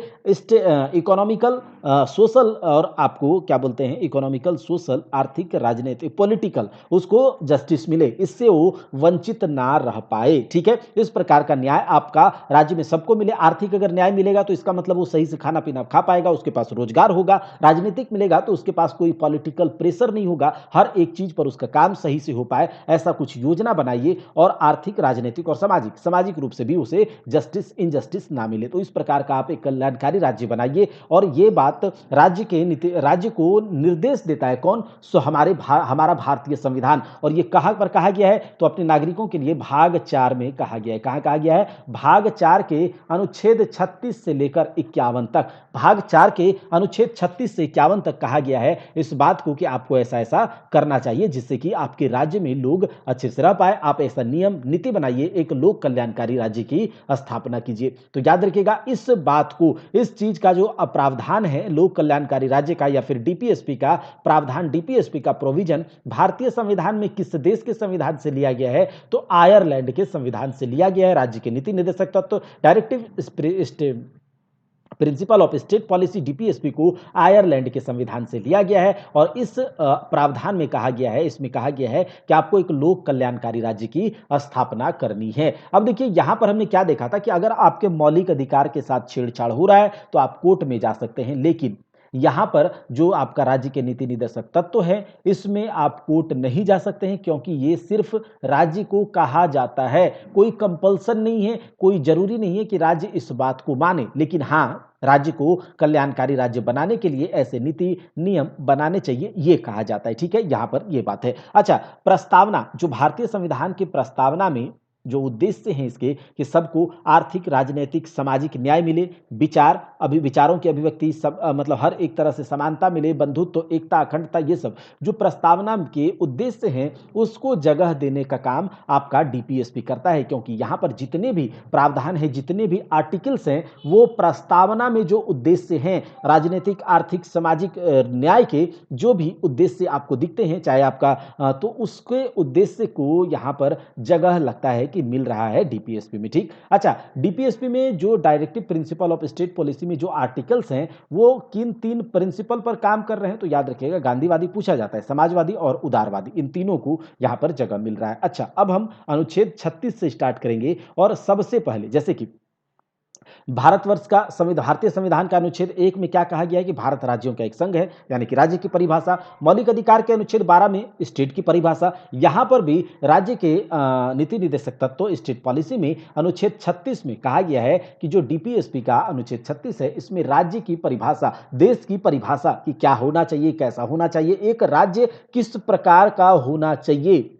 इकोनॉमिकल, सोशल और आपको क्या बोलते हैं इकोनॉमिकल, सोशल, आर्थिक, राजनीतिक, पॉलिटिकल उसको जस्टिस मिले, इससे वो वंचित ना रह पाए। ठीक है, इस प्रकार का न्याय आपका राज्य में सबको मिले। आर्थिक अगर न्याय मिलेगा तो इसका मतलब वो सही से खाना पीना खा पाएगा, उसके पास रोजगार होगा। राजनीतिक मिलेगा तो उसके पास कोई पॉलिटिकल प्रेशर नहीं होगा, हर एक चीज पर उसका काम सही से हो पाए, ऐसा कुछ योजना बनाइए। और आर्थिक, राजनीतिक और सामाजिक सामाजिक रूप से भी उसे जस्टिस, इनजस्टिस ना मिले। तो इस प्रकार का आप एक कल्याणकारी राज्य बनाइए। और ये बात राज्य को निर्देश देता है कौन? सो हमारा भारतीय संविधान। और ये कहां पर कहा गया है? तो अपने नागरिकों के लिए भाग 4 में कहा गया है। कहां कहा गया है? भाग 4 के अनुच्छेद 36 से लेकर 51 तक। भाग 4 के अनुच्छेद 36 से 51 तक कहा गया है इस बात को कि आपको ऐसा ऐसा करना चाहिए जिससे कि आपके राज्य में लोग अच्छे से रह पाए। आप ऐसा नियम नीति बनाइए, एक लोक कल्याणकारी राज्य की स्थापना कीजिए। तो याद रखिएगा इस बात को, इस चीज का जो प्रावधान है लोक कल्याणकारी राज्य का या फिर डीपीएसपी का प्रावधान, डीपीएसपी का प्रोविजन भारतीय संविधान में किस देश के संविधान से लिया गया है? तो आयरलैंड के संविधान से लिया गया है। राज्य के नीति निर्देशक तत्व, directive principle of state policy, DPSP को आयरलैंड के संविधान से लिया गया है। और इस प्रावधान में कहा गया है, इसमें कहा गया है कि आपको एक लोक कल्याणकारी राज्य की स्थापना करनी है। अब देखिए यहां पर हमने क्या देखा था कि अगर आपके मौलिक अधिकार के साथ छेड़छाड़ हो रहा है तो आप कोर्ट में जा सकते हैं, लेकिन यहां पर जो आपका राज्य के नीति निर्देशक तत्व है इसमें आप कोर्ट नहीं जा सकते हैं, क्योंकि ये सिर्फ राज्य को कहा जाता है, कोई कंपल्सन नहीं है, कोई जरूरी नहीं है कि राज्य इस बात को माने। लेकिन हां, राज्य को कल्याणकारी राज्य बनाने के लिए ऐसे नीति नियम बनाने चाहिए, ये कहा जाता है। ठीक है, यहां पर ये बात है। अच्छा, प्रस्तावना, जो भारतीय संविधान की प्रस्तावना में जो उद्देश्य हैं इसके कि सबको आर्थिक, राजनीतिक, सामाजिक न्याय मिले, विचारों की अभिव्यक्ति, मतलब हर एक तरह से समानता मिले, बंधुत्व, एकता, अखंडता, ये सब जो प्रस्तावना के उद्देश्य हैं उसको जगह देने का काम आपका डीपीएसपी करता है। क्योंकि यहां पर जितने भी प्रावधान है, जितने भी आर्टिकल्स हैं, वो प्रस्तावना में जो उद्देश्य हैं राजनीतिक, आर्थिक, सामाजिक न्याय के जो भी उद्देश्य आपको दिखते हैं, चाहे आपका तो उसके उद्देश्य को यहां पर जगह लगता है कि मिल रहा है डीपीएसपी में। ठीक, अच्छा, डीपीएसपी में जो directive principle of state policy में जो आर्टिकल्स हैं वो किन तीन प्रिंसिपल पर काम कर रहे हैं? तो याद रखिएगा, गांधीवादी पूछा जाता है, समाजवादी और उदारवादी, इन तीनों को यहां पर जगह मिल रहा है। अच्छा, अब हम अनुच्छेद 36 से स्टार्ट करेंगे। और सबसे पहले जैसे कि भारतवर्ष का संविधान, भारतीय संविधान का अनुच्छेद 1 में क्या कहा गया है कि भारत राज्यों का एक संघ है, यानी कि राज्य की परिभाषा। मौलिक अधिकार के अनुच्छेद 12 में स्टेट की परिभाषा। यहां पर भी राज्य के नीति निर्देशक तत्व, स्टेट पॉलिसी में अनुच्छेद 36 में कहा गया है कि जो डीपीएसपी का अनुच्छेद 36 है इसमें राज्य की परिभाषा, देश की परिभाषा कि क्या होना चाहिए, कैसा होना चाहिए, एक राज्य किस प्रकार का होना चाहिए,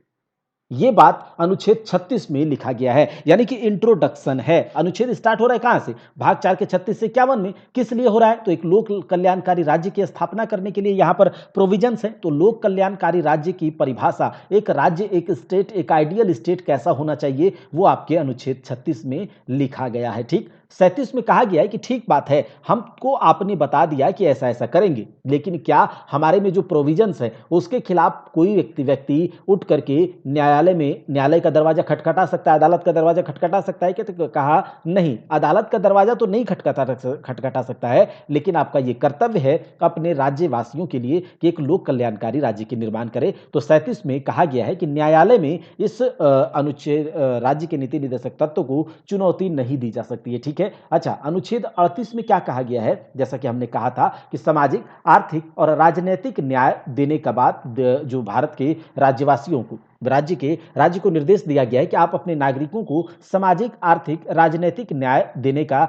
ये बात अनुच्छेद 36 में लिखा गया है। यानी कि इंट्रोडक्शन है। अनुच्छेद स्टार्ट हो रहा है कहां से? भाग 4 के 36 से 51 में। किस लिए हो रहा है? तो एक लोक कल्याणकारी राज्य की स्थापना करने के लिए यहां पर प्रोविजंस है। तो लोक कल्याणकारी राज्य की परिभाषा, एक राज्य, एक स्टेट, एक आइडियल स्टेट कैसा होना चाहिए, वो आपके अनुच्छेद 36 में लिखा गया है। ठीक, 37 में कहा गया है कि ठीक बात है, हमको आपने बता दिया कि ऐसा ऐसा करेंगे, लेकिन क्या हमारे में जो प्रोविजंस है उसके खिलाफ कोई व्यक्ति उठ करके न्यायालय का दरवाजा खटखटा सकता है, अदालत का दरवाजा खटखटा सकता है क्या? तो कहा नहीं, अदालत का दरवाजा तो नहीं खटखटा सकता है, लेकिन आपका यह कर्तव्य है अपने राज्यवासियों के लिए कि एक लोक कल्याणकारी राज्य के निर्माण करे। तो 37 में कहा गया है कि न्यायालय में इस अनुच्छेद राज्य के नीति निर्देशक तत्व को चुनौती नहीं दी जा सकती है। ठीक है, अच्छा, अनुच्छेद 38 में क्या कहा गया है? जैसा कि हमने कहा था कि सामाजिक, आर्थिक और राजनीतिक न्याय देने के बाद जो भारत के राज्यवासियों को, राज्य को निर्देश दिया गया है कि आप अपने नागरिकों को सामाजिक, आर्थिक, राजनीतिक न्याय देने का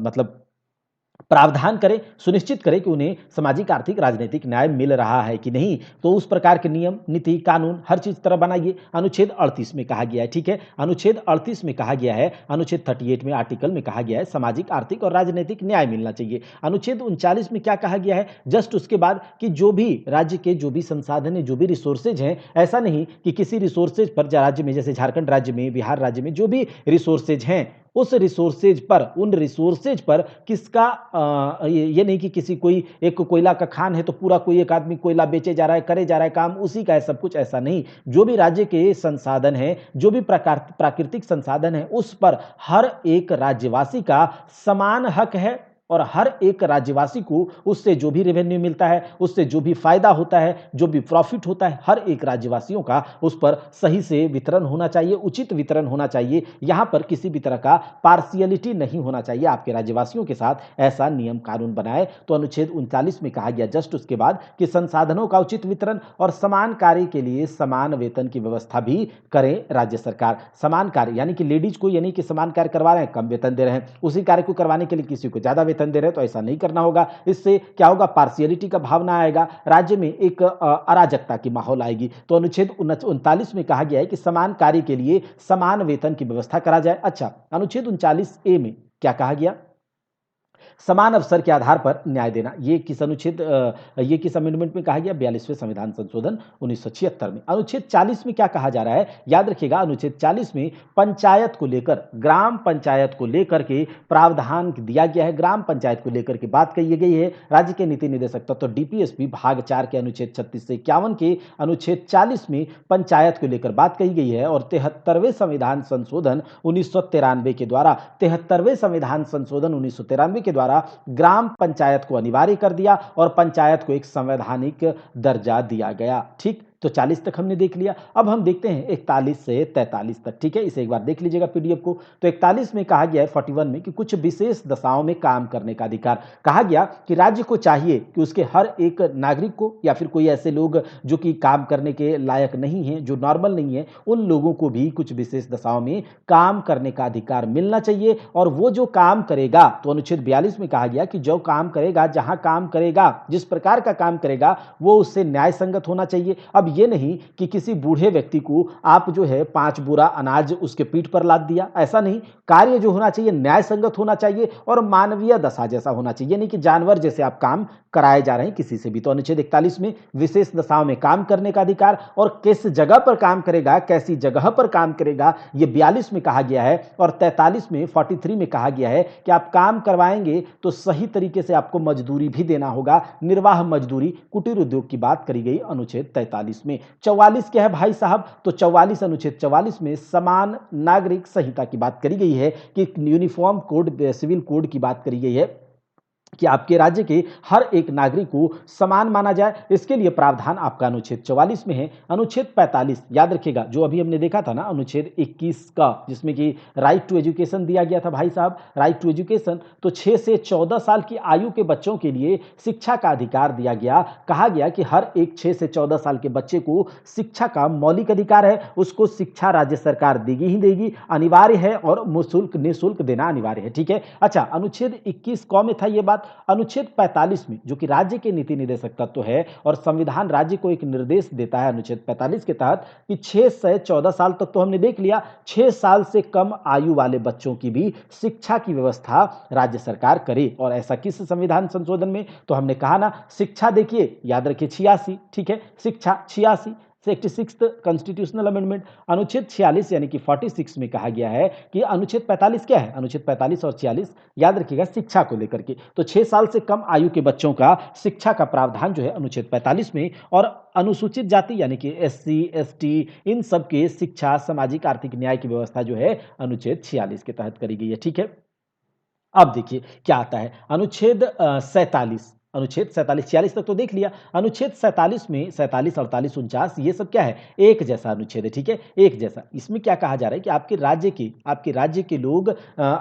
मतलब प्रावधान करें, सुनिश्चित करें कि उन्हें सामाजिक, आर्थिक, राजनीतिक न्याय मिल रहा है कि नहीं। तो उस प्रकार के नियम, नीति, कानून हर चीज तरह बनाइए। अनुच्छेद 38 में कहा गया है। ठीक है, अनुच्छेद 38 में कहा गया है, अनुच्छेद 38 में आर्टिकल में कहा गया है सामाजिक, आर्थिक और राजनीतिक न्याय मिलना चाहिए। अनुच्छेद 39 में क्या कहा गया है? जस्ट उसके बाद कि जो भी राज्य के जो भी संसाधन है, जो भी रिसोर्सेज हैं, ऐसा नहीं कि किसी रिसोर्सेज पर राज्य में, जैसे झारखंड राज्य में, बिहार राज्य में जो भी रिसोर्सेज हैं उस रिसोर्सेज पर, उन रिसोर्सेज पर किसका ये नहीं कि किसी कोई एक कोयला का खान है तो पूरा कोई एक आदमी कोयला बेचे जा रहा है, करे जा रहा है काम, उसी का है सब कुछ, ऐसा नहीं। जो भी राज्य के संसाधन हैं, जो भी प्राकृतिक संसाधन है, उस पर हर एक राज्यवासी का समान हक है और हर एक राज्यवासी को उससे जो भी रेवेन्यू मिलता है, उससे जो भी फायदा होता है, जो भी प्रॉफिट होता है, हर एक राज्यवासियों का उस पर सही से वितरण होना चाहिए, उचित वितरण होना चाहिए। यहां पर किसी भी तरह का पार्शियलिटी नहीं होना चाहिए आपके राज्यवासियों के साथ, ऐसा नियम कानून बनाए। तो अनुच्छेद 39 में कहा गया जस्ट उसके बाद कि संसाधनों का उचित वितरण और समान कार्य के लिए समान वेतन की व्यवस्था भी करें राज्य सरकार। समान कार्य यानी कि लेडीज को यानी कि समान कार्य करवा रहे हैं, कम वेतन दे रहे हैं, उसी कार्य को करवाने के लिए किसी को ज्यादा वेतन दे रहे हैं, तो ऐसा नहीं करना होगा। इससे क्या होगा, पार्शियलिटी का भावना आएगा, राज्य में एक अराजकता की माहौल आएगी। तो अनुच्छेद 39 में कहा गया है कि समान कार्य के लिए समान वेतन की व्यवस्था करा जाए। अच्छा, अनुच्छेद 39A में क्या कहा गया, समान अवसर के आधार पर न्याय देना। ये किस अमेंडमेंट में कहा गया, 42वें संविधान संशोधन 1976 में। अनुच्छेद 40 में क्या कहा जा रहा है, याद रखिएगा, अनुच्छेद 40 में पंचायत को लेकर, ग्राम पंचायत को लेकर के प्रावधान दिया गया है। ग्राम पंचायत को लेकर के बात कही गई है। राज्य के नीति निदेशक तत्व डीपीएसपी भाग 4 के अनुच्छेद 36 से 51 के अनुच्छेद 40 में पंचायत को लेकर बात कही गई है और 73वें संविधान संशोधन 1993 के द्वारा 73वें संविधान संशोधन 1993 के द्वारा ग्राम पंचायत को अनिवार्य कर दिया और पंचायत को एक संवैधानिक दर्जा दिया गया। ठीक, तो 40 तक हमने देख लिया। अब हम देखते हैं 41 से 43 तक। ठीक है, इसे एक बार देख लीजिएगा पीडीएफ को। तो 41 में कहा गया है 41 में कि कुछ विशेष दशाओं में काम करने का अधिकार। कहा गया कि राज्य को चाहिए कि उसके हर एक नागरिक को या फिर कोई ऐसे लोग जो कि काम करने के लायक नहीं है, जो नॉर्मल नहीं है, उन लोगों को भी कुछ विशेष दशाओं में काम करने का अधिकार मिलना चाहिए। और वो जो काम करेगा, तो अनुच्छेद 42 में कहा गया कि जो काम करेगा, जहां काम करेगा, जिस प्रकार का काम करेगा, वो उससे न्याय संगत होना चाहिए। अब ये नहीं कि किसी बूढ़े व्यक्ति को आप जो है 5 बोरा अनाज उसके पीठ पर लाद दिया, ऐसा नहीं। कार्य जो होना चाहिए न्याय संगत होना चाहिए और मानवीय दशा जैसा होना चाहिए, नहीं कि जानवर जैसे आप काम कराए जा रहे हैं किसी से भी। तो अनुच्छेद 41 में विशेष दशाओं में काम करने का अधिकार और किस जगह पर काम करेगा, कैसी जगह पर काम करेगा, ये 42 में कहा गया है। और 43 में 43 में कहा गया है कि आप काम करवाएंगे तो सही तरीके से आपको मजदूरी भी देना होगा, निर्वाह मजदूरी, कुटीर उद्योग की बात करी गई अनुच्छेद 43 में। 44 क्या है भाई साहब, तो 44 अनुच्छेद 44 में समान नागरिक संहिता की बात करी गई है कि यूनिफॉर्म कोड, सिविल कोड की बात करी गई है कि आपके राज्य के हर एक नागरिक को समान माना जाए। इसके लिए प्रावधान आपका अनुच्छेद 44 में है। अनुच्छेद 45 याद रखिएगा, जो अभी हमने देखा था ना अनुच्छेद 21 का, जिसमें कि राइट टू एजुकेशन दिया गया था भाई साहब, राइट टू एजुकेशन। तो 6 से 14 साल की आयु के बच्चों के लिए शिक्षा का अधिकार दिया गया। कहा गया कि हर एक 6 से 14 साल के बच्चे को शिक्षा का मौलिक अधिकार है, उसको शिक्षा राज्य सरकार देगी ही देगी, अनिवार्य है और निःशुल्क देना अनिवार्य है। ठीक है। अच्छा, अनुच्छेद 21 क में था ये बात। अनुच्छेद 45 में, जो कि राज्य के नीति निदेशक तत्व है और संविधान राज्य को एक निर्देश देता है अनुच्छेद 45 के तहत कि 6 से 14 साल तक तो हमने देख लिया, 6 साल से कम आयु वाले बच्चों की भी शिक्षा की व्यवस्था राज्य सरकार करे। और ऐसा किस संविधान संशोधन में, तो हमने कहा ना, शिक्षा देखिए, याद रखिए 86, ठीक है, शिक्षा 86 66 कॉन्स्टिट्यूशनल अमेंडमेंट। अनुच्छेद 46 यानी कि 46 में कहा गया है कि अनुच्छेद 45 क्या है, अनुच्छेद 45 और 46 याद रखिएगा शिक्षा को लेकर के। तो 6 साल से कम आयु के बच्चों का शिक्षा का प्रावधान जो है अनुच्छेद 45 में, और अनुसूचित जाति यानी कि एससी एसटी इन सब के शिक्षा, सामाजिक आर्थिक न्याय की व्यवस्था जो है अनुच्छेद 46 के तहत करी गई है। ठीक है। अब देखिए क्या आता है अनुच्छेद 47, अनुच्छेद 47, 46 तक तो देख लिया। अनुच्छेद 47 में 47, 48, 49 ये सब क्या है, एक जैसा अनुच्छेद है। ठीक है, एक जैसा। इसमें क्या कहा जा रहा है कि आपके राज्य के लोग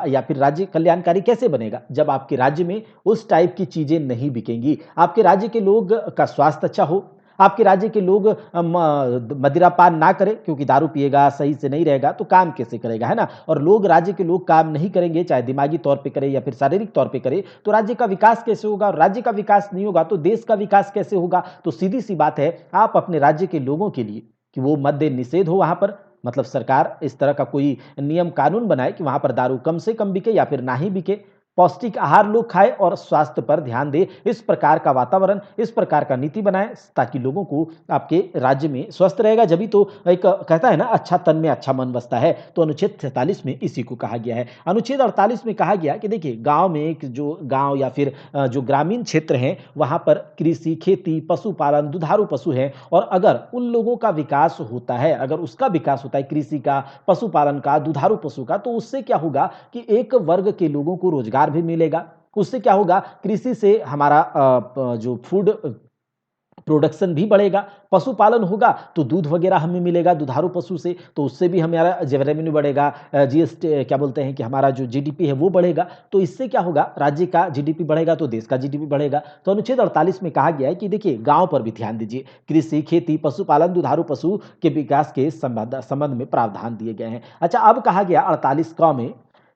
या फिर राज्य कल्याणकारी कैसे बनेगा, जब आपके राज्य में उस टाइप की चीजें नहीं बिकेंगी, आपके राज्य के लोग का स्वास्थ्य अच्छा हो, आपके राज्य के लोग मदिरापान ना करें, क्योंकि दारू पिएगा सही से नहीं रहेगा तो काम कैसे करेगा, है ना। और लोग, राज्य के लोग काम नहीं करेंगे, चाहे दिमागी तौर पे करें या फिर शारीरिक तौर पे करें, तो राज्य का विकास कैसे होगा। और राज्य का विकास नहीं होगा तो देश का विकास कैसे होगा। तो सीधी सी बात है, आप अपने राज्य के लोगों के लिए कि वो मद्य निषेध हो वहां पर, मतलब सरकार इस तरह का कोई नियम कानून बनाए कि वहां पर दारू कम से कम बिके या फिर ना ही बिके। पौष्टिक आहार लोग खाएं और स्वास्थ्य पर ध्यान दें। इस प्रकार का वातावरण, इस प्रकार का नीति बनाएं ताकि लोगों को आपके राज्य में स्वस्थ रहेगा, जभी तो एक कहता है ना अच्छा तन में अच्छा मन बसता है। तो अनुच्छेद 47 में इसी को कहा गया है। अनुच्छेद 48 में कहा गया कि देखिए गांव में जो गांव या फिर जो ग्रामीण क्षेत्र हैं वहां पर कृषि, खेती, पशुपालन, दुधारू पशु हैं और अगर उन लोगों का विकास होता है, अगर उसका विकास होता है कृषि का, पशुपालन का, दुधारू पशु का, तो उससे क्या होगा कि एक वर्ग के लोगों को रोजगार भी मिलेगा। उससे क्या होगा, कृषि से हमारा जो फूड प्रोडक्शन भी बढ़ेगा, पशुपालन होगा तो दूध वगैरह हमें मिलेगा दुधारू पशु से, तो उससे भी हमारा रेवेन्यू बढ़ेगा, जीएसटी क्या बोलते हैं कि हमारा जो जीडीपी है वो बढ़ेगा। तो इससे क्या होगा, राज्य का जीडीपी बढ़ेगा तो देश का जीडीपी बढ़ेगा। तो अनुच्छेद 48 में कहा गया है कि देखिए गांव पर भी ध्यान दीजिए, कृषि, खेती, पशुपालन, दुधारू पशु के विकास के संबंध में प्रावधान दिए गए हैं। अच्छा, अब कहा गया 48 क में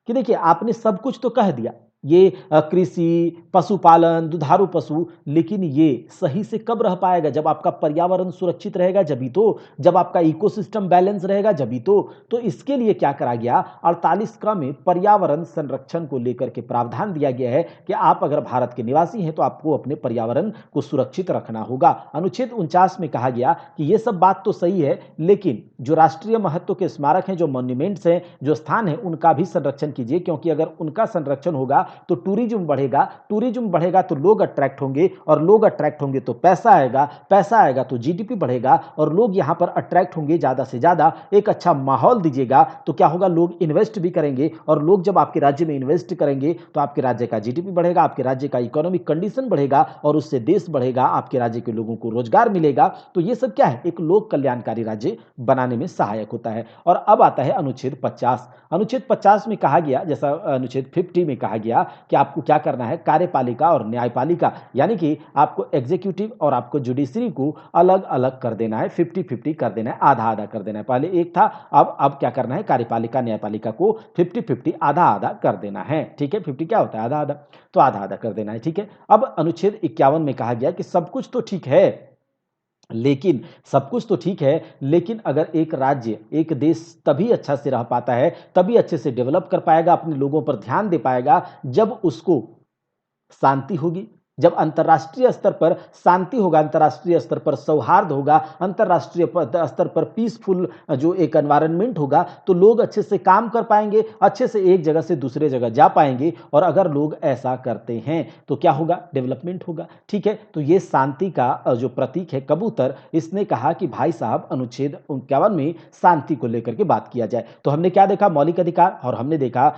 कि देखिए आपने सब कुछ तो कह दिया, ये कृषि, पशुपालन, दुधारू पशु, लेकिन ये सही से कब रह पाएगा, जब आपका पर्यावरण सुरक्षित रहेगा जभी तो, जब आपका इकोसिस्टम बैलेंस रहेगा जभी तो इसके लिए क्या करा गया, 48 क में पर्यावरण संरक्षण को लेकर के प्रावधान दिया गया है कि आप अगर भारत के निवासी हैं तो आपको अपने पर्यावरण को सुरक्षित रखना होगा। अनुच्छेद 49 में कहा गया कि ये सब बात तो सही है, लेकिन जो राष्ट्रीय महत्व के स्मारक हैं, जो मॉन्यूमेंट्स हैं, जो स्थान है, उनका भी संरक्षण कीजिए, क्योंकि अगर उनका संरक्षण होगा तो टूरिज्म बढ़ेगा, टूरिज्म बढ़ेगा तो लोग अट्रैक्ट होंगे, और लोग अट्रैक्ट होंगे तो पैसा आएगा, पैसा आएगा तो जीडीपी बढ़ेगा, और लोग यहां पर अट्रैक्ट होंगे ज्यादा से ज्यादा, एक अच्छा माहौल दीजिएगा तो क्या होगा, लोग इन्वेस्ट भी करेंगे, और लोग जब आपके राज्य में इन्वेस्ट करेंगे तो आपके राज्य का जीडीपी बढ़ेगा, आपके राज्य का इकोनॉमिक कंडीशन बढ़ेगा और उससे देश बढ़ेगा, आपके राज्य के लोगों को रोजगार मिलेगा। तो ये सब क्या है, एक लोक कल्याणकारी राज्य बनाने में सहायक होता है। और अब आता है अनुच्छेद 50। अनुच्छेद 50 में कहा गया, जैसा अनुच्छेद 50 में कहा गया कि आपको क्या करना है, कार्यपालिका और न्यायपालिका, यानी कि आपको एग्जीक्यूटिव और आपको जुडिशरी को अलग अलग कर देना है, 50-50 कर देना है, आधा आधा कर देना है। पहले एक था, अब क्या करना है, कार्यपालिका न्यायपालिका को 50-50 आधा आधा कर देना है। ठीक है, 50 क्या होता है, आधा आधा, तो आधा आधा कर देना है। ठीक है, अब अनुच्छेद 51 में कहा गया कि सब कुछ तो ठीक है, लेकिन सब कुछ तो ठीक है, लेकिन अगर एक राज्य, एक देश तभी अच्छा से रह पाता है, तभी अच्छे से डेवलप कर पाएगा, अपने लोगों पर ध्यान दे पाएगा, जब उसको शांति होगी, जब अंतर्राष्ट्रीय स्तर पर शांति होगा, अंतर्राष्ट्रीय स्तर पर सौहार्द होगा, अंतर्राष्ट्रीय स्तर पर पीसफुल जो एक एनवायरनमेंट होगा, तो लोग अच्छे से काम कर पाएंगे, अच्छे से एक जगह से दूसरे जगह जा पाएंगे, और अगर लोग ऐसा करते हैं तो क्या होगा, डेवलपमेंट होगा। ठीक है, तो ये शांति का जो प्रतीक है कबूतर, इसने कहा कि भाई साहब अनुच्छेद 51 में शांति को लेकर के बात किया जाए। तो हमने क्या देखा, मौलिक अधिकार, और हमने देखा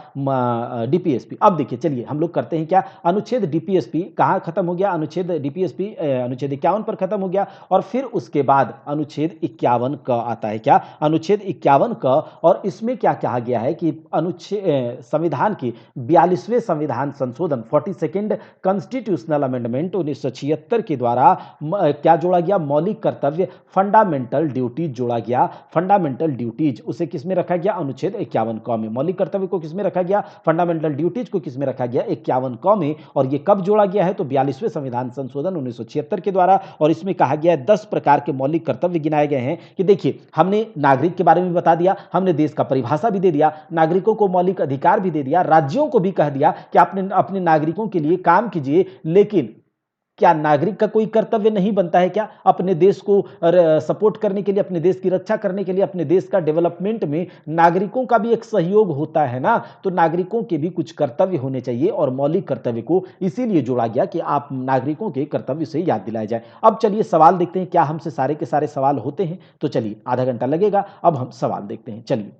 डीपीएसपी। अब देखिए, चलिए हम लोग करते हैं क्या, अनुच्छेद डीपीएसपी कहाँ खत्म हो गया, अनुच्छेद डीपीएसपी अनुच्छेद 51 पर खत्म हो गया, और फिर उसके बाद अनुच्छेद 51 का आता है क्या, अनुच्छेद 51 का, और इसमें क्या कहा गया है कि अनुच्छेद संविधान की 42वें संविधान संशोधन 42nd कॉन्स्टिट्यूशनल अमेंडमेंट 1976 के द्वारा क्या जोड़ा गया, मौलिक कर्तव्य, फंडामेंटल ड्यूटीज जोड़ा गया। फंडामेंटल ड्यूटीज उसे किसमें रखा गया, अनुच्छेद 51 क में। मौलिक कर्तव्य को किसमें रखा गया, फंडामेंटल ड्यूटीज को किसमें रखा गया, 51 क में। और ये कब जोड़ा गया है, तो 42वें संविधान संशोधन 1976 के द्वारा। और इसमें कहा गया है 10 प्रकार के मौलिक कर्तव्य गिनाए गए हैं कि देखिए, हमने नागरिक के बारे में बता दिया, हमने देश का परिभाषा भी दे दिया, नागरिकों को मौलिक अधिकार भी दे दिया, राज्यों को भी कह दिया कि आपने अपने नागरिकों के लिए काम कीजिए। लेकिन क्या नागरिक का कोई कर्तव्य नहीं बनता है क्या, अपने देश को सपोर्ट करने के लिए, अपने देश की रक्षा करने के लिए, अपने देश का डेवलपमेंट में नागरिकों का भी एक सहयोग होता है ना। तो नागरिकों के भी कुछ कर्तव्य होने चाहिए, और मौलिक कर्तव्य को इसीलिए जोड़ा गया कि आप नागरिकों के कर्तव्य से याद दिलाया जाए। अब चलिए सवाल देखते हैं, क्या हमसे सारे के सारे सवाल होते हैं, तो चलिए आधा घंटा लगेगा, अब हम सवाल देखते हैं। चलिए,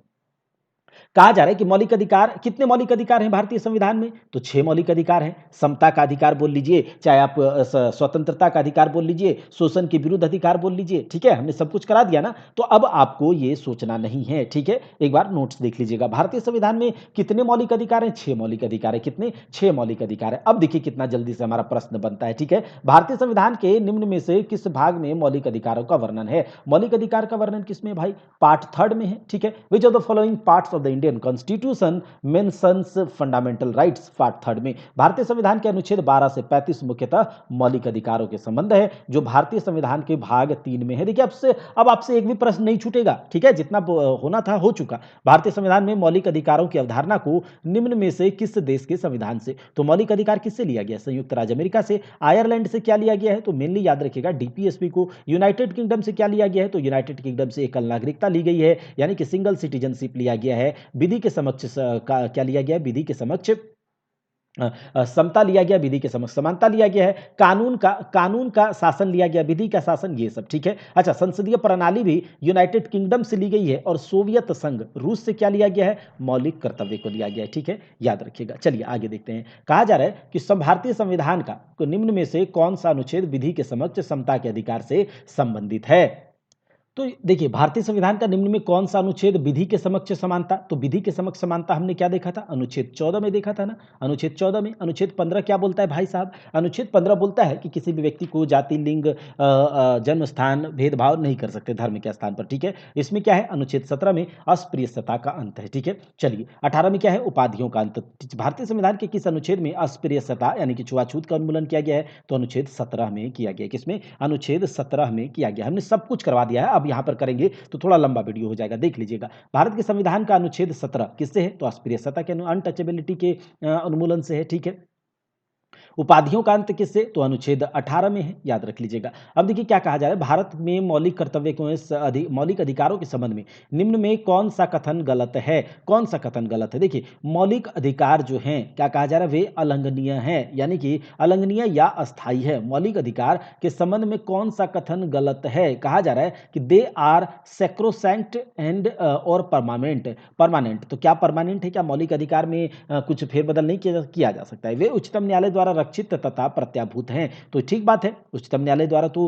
कहा जा रहा है कि मौलिक अधिकार, कितने मौलिक अधिकार हैं भारतीय संविधान में, तो 6 मौलिक अधिकार हैं। समता का अधिकार बोल लीजिए, चाहे आप स्वतंत्रता का अधिकार बोल लीजिए, शोषण के विरुद्ध अधिकार बोल लीजिए। ठीक है, हमने सब कुछ करा दिया ना, तो अब आपको ये सोचना नहीं है। ठीक है, एक बार नोट्स देख लीजिएगा, भारतीय संविधान में कितने मौलिक अधिकार हैं, 6 मौलिक अधिकार है। कितने, 6 मौलिक अधिकार है। अब देखिए कितना जल्दी से हमारा प्रश्न बनता है। ठीक है, भारतीय संविधान के निम्न में से किस भाग में मौलिक अधिकारों का वर्णन है, मौलिक अधिकार का वर्णन किसमें भाई, पार्ट 3 में है। ठीक है, which of the following parts of the Indian constitution mentions fundamental rights part 3 में। भारतीय संविधान के अनुच्छेद 12 से 35 मुख्यतः मौलिक अधिकारों के संबंध है, जो भारतीय संविधान के भाग 3 में है। देखिए अब आपसे एक भी प्रश्न नहीं छूटेगा, ठीक है, जितना होना था हो चुका। भारतीय संविधान में मौलिक अधिकारों की अवधारणा को निम्न में से किस देश के संविधान से, तो मौलिक अधिकार किससे लिया गया? संयुक्त राज्य अमेरिका से। आयरलैंड से क्या लिया गया है? तो मेनली याद रखिएगा डीपीएसपी को। यूनाइटेड किंगडम से क्या लिया गया है? तो यूनाइटेड किंगडम से एकल नागरिकता ली गई है, यानी कि सिंगल सिटीजनशिप लिया गया है। विधि के समक्ष क्या लिया गया है? विधि के समक्ष समता लिया गया, विधि के समक्ष समानता लिया गया है। कानून का शासन लिया गया, विधि का शासन, ये सब ठीक है। अच्छा, संसदीय प्रणाली भी यूनाइटेड किंगडम से ली गई है, और सोवियत संघ रूस से क्या लिया गया है? मौलिक कर्तव्य को लिया गया है, ठीक है, याद रखिएगा। चलिए आगे देखते हैं। कहा जा रहा है कि भारतीय संविधान का निम्न में से कौन सा अनुच्छेद विधि के समक्ष समता के अधिकार से संबंधित है? तो देखिए, भारतीय संविधान का निम्न में कौन सा अनुच्छेद विधि के समक्ष समानता, तो विधि के समक्ष समानता हमने क्या देखा था? अनुच्छेद 14 में देखा था ना। अनुच्छेद 14 में। अनुच्छेद 15 क्या बोलता है भाई साहब? अनुच्छेद 15 बोलता है कि किसी भी व्यक्ति को जाति, लिंग, जन्म स्थान भेदभाव नहीं कर सकते धर्म के स्थान पर, ठीक है। इसमें क्या है? अनुच्छेद 17 में अस्पृश्यता का अंत है, ठीक है। चलिए 18 में क्या है? उपाधियों का अंत। भारतीय संविधान के किस अनुच्छेद में अस्पृश्यता यानी कि छुआछूत का उन्मूलन किया गया है? तो अनुच्छेद 17 में किया गया। किसमें? अनुच्छेद 17 में किया गया। हमने सब कुछ करवा दिया है, अब यहां पर करेंगे तो थोड़ा लंबा वीडियो हो जाएगा, देख लीजिएगा। भारत के संविधान का अनुच्छेद 17 किससे है? तो अस्पृश्यता के अनटचेबिलिटी के उन्मूलन से है, ठीक है। उपाधियों का अंत किससे? तो अनुच्छेद 18 में है, याद रख लीजिएगा। अब देखिए क्या कहा जा रहा है, भारत में मौलिक कर्तव्य के मौलिक अधिकारों के संबंध में निम्न में कौन सा कथन गलत है? कौन सा कथन गलत है? देखिए, मौलिक अधिकार जो हैं, क्या कहा जा रहा है, वे अलंघनीय हैं, यानी कि अलंघनीय या अस्थायी है। मौलिक अधिकार के संबंध में कौन सा कथन गलत है? कहा जा रहा है कि दे आर सैक्रोसैंक्ट एंड और परमानेंट। तो क्या परमानेंट है? क्या मौलिक अधिकार में कुछ फेरबदल नहीं किया जा सकता है? वे उच्चतम न्यायालय द्वारा रक्षित तथा प्रत्याभूत हैं। तो ठीक बात है, उच्चतम न्यायालय द्वारा तो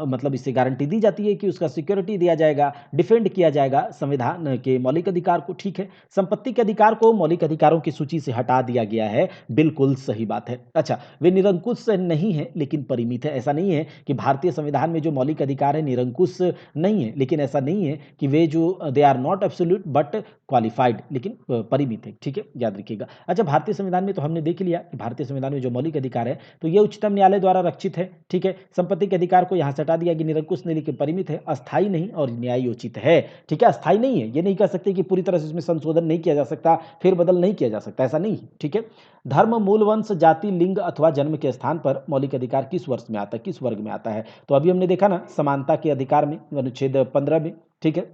मतलब इससे गारंटी दी जाती है कि उसका सिक्योरिटी दिया जाएगा, डिफेंड किया जाएगा संविधान के मौलिक अधिकार को, ठीक है। संपत्ति के अधिकार को मौलिक अधिकारों की सूची से हटा दिया गया है, बिल्कुल सही बात है। अच्छा, वे निरंकुश नहीं है लेकिन परिमित है। ऐसा नहीं है कि भारतीय संविधान में जो मौलिक अधिकार है निरंकुश नहीं है, लेकिन ऐसा नहीं है कि वे जो they are not absolute but qualified, लेकिन परिमित है, ठीक है, याद रखिएगा। अच्छा, भारतीय संविधान में तो हमने देख लिया कि भारतीय संविधान में जो मौलिक अधिकार है तो ये उच्चतम न्यायालय द्वारा रक्षित है, ठीक है। संपत्ति के अधिकार को यहां से हटा दिया कि निरंकुश नहीं लेकिन परिमित है, अस्थायी नहीं और न्यायोचित है, ठीक है। अस्थायी नहीं है, ये नहीं कह सकते कि पूरी तरह से इसमें संशोधन नहीं किया जा सकता, फेरबदल नहीं किया जा सकता, ऐसा नहीं है, ठीक है। धर्म, मूल, वंश, जाति, लिंग अथवा जन्म के स्थान पर मौलिक अधिकार किस वर्ष में आता है, किस वर्ग में आता है? तो अभी हमने देखा ना, समानता के अधिकार में, अनुच्छेद 15 में, ठीक है।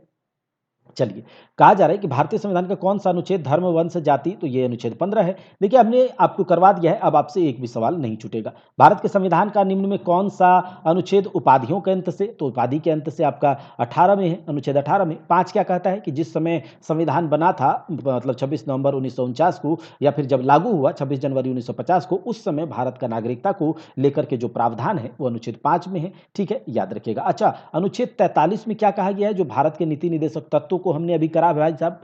चलिए, कहा जा रहा है कि भारतीय संविधान का कौन सा अनुच्छेद धर्म, वंश, जाति, तो ये अनुच्छेद 15 है। देखिए, हमने आपको करवा दिया है, अब आपसे एक भी सवाल नहीं छूटेगा। भारत के संविधान का निम्न में कौन सा अनुच्छेद उपाधियों के अंत से, तो उपाधि के अंत से आपका 18 में है, अनुच्छेद 18 में। 5 क्या कहता है कि जिस समय संविधान बना था, मतलब 26 नवंबर 1949 को, या फिर जब लागू हुआ 26 जनवरी 1950 को, उस समय भारत का नागरिकता को लेकर के जो प्रावधान है वो अनुच्छेद 5 में है, ठीक है, याद रखिएगा। अच्छा, अनुच्छेद 43 में क्या कहा गया है, जो भारत के नीति निर्देशक तत्वों को हमने अभी करा भाई साहब।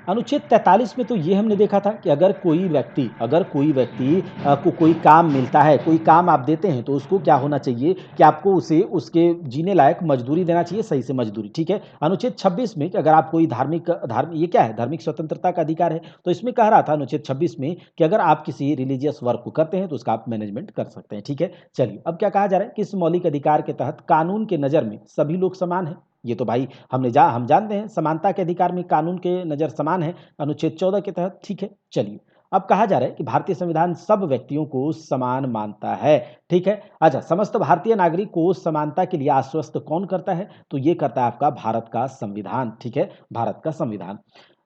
अनुच्छेद 43 में तो ये हमने देखा था कि अगर कोई व्यक्ति को कोई काम मिलता है, कोई काम आप देते हैं, तो उसको क्या होना चाहिए कि आपको उसे उसके जीने लायक मजदूरी देना चाहिए, सही से मजदूरी, ठीक है। अनुच्छेद 26 में कि अगर आप कोई ये क्या है, धार्मिक स्वतंत्रता का अधिकार है, तो इसमें कह रहा था अनुच्छेद 26 में कि अगर आप किसी रिलीजियस वर्क को करते हैं तो उसका आप मैनेजमेंट कर सकते हैं, ठीक है। चलिए, अब क्या कहा जा रहा है कि इस मौलिक अधिकार के तहत कानून के नज़र में सभी लोग समान हैं। ये तो भाई हम जानते हैं, समानता के अधिकार में कानून के नज़र समान है, अनुच्छेद 14 के तहत, ठीक है। चलिए, अब कहा जा रहा है कि भारतीय संविधान सब व्यक्तियों को समान मानता है, ठीक है। अच्छा, समस्त भारतीय नागरिक को समानता के लिए आश्वस्त कौन करता है, तो ये करता है आपका भारत का संविधान, ठीक है, भारत का संविधान।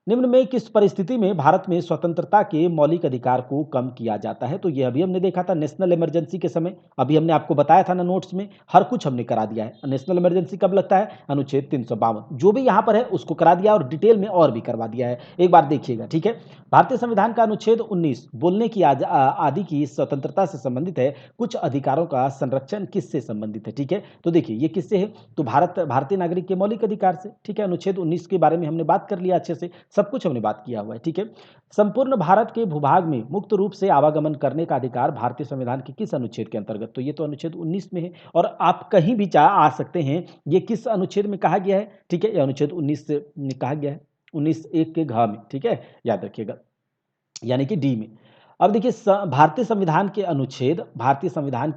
निम्न में किस परिस्थिति में भारत में स्वतंत्रता के मौलिक अधिकार को कम किया जाता है, तो ये अभी हमने देखा था नेशनल इमरजेंसी के समय, अभी हमने आपको बताया था ना नोट्स में, हर कुछ हमने करा दिया है। नेशनल इमरजेंसी कब लगता है? अनुच्छेद 352, जो भी यहाँ पर है उसको करा दिया और डिटेल में और भी करवा दिया है, एक बार देखिएगा, ठीक है। भारतीय संविधान का अनुच्छेद 19 बोलने की आदि की स्वतंत्रता से संबंधित है, कुछ अधिकारों का संरक्षण किससे संबंधित है, ठीक है। तो देखिए, ये किससे है, तो भारतीय नागरिक के मौलिक अधिकार से, ठीक है। अनुच्छेद 19 के बारे में हमने बात कर लिया अच्छे से, सब कुछ हमने बात किया हुआ है, ठीक है। संपूर्ण भारत के भूभाग में मुक्त रूप से आवागमन करने का अधिकार भारतीय संविधान के किस अनुच्छेद के अंतर्गत, तो ये तो अनुच्छेद 19 में है, और आप कहीं भी आ सकते हैं। ये किस अनुच्छेद में कहा गया है, ठीक है, ये अनुच्छेद 19 में कहा गया है। 19(1) के घ में, ठीक है, याद रखिएगा, यानी कि डी में। अब देखिए भारतीय संविधान के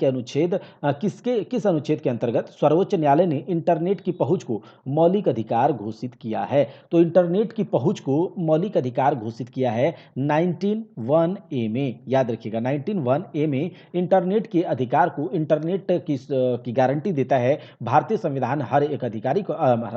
अनुच्छेद किस अनुच्छेद के अंतर्गत सर्वोच्च न्यायालय ने इंटरनेट की पहुंच को मौलिक अधिकार घोषित किया है? तो इंटरनेट की पहुंच को मौलिक अधिकार घोषित किया है 19(1) में, याद रखिएगा 19(1) में इंटरनेट के अधिकार को, इंटरनेट की गारंटी देता है भारतीय संविधान, हर एक अधिकारी को,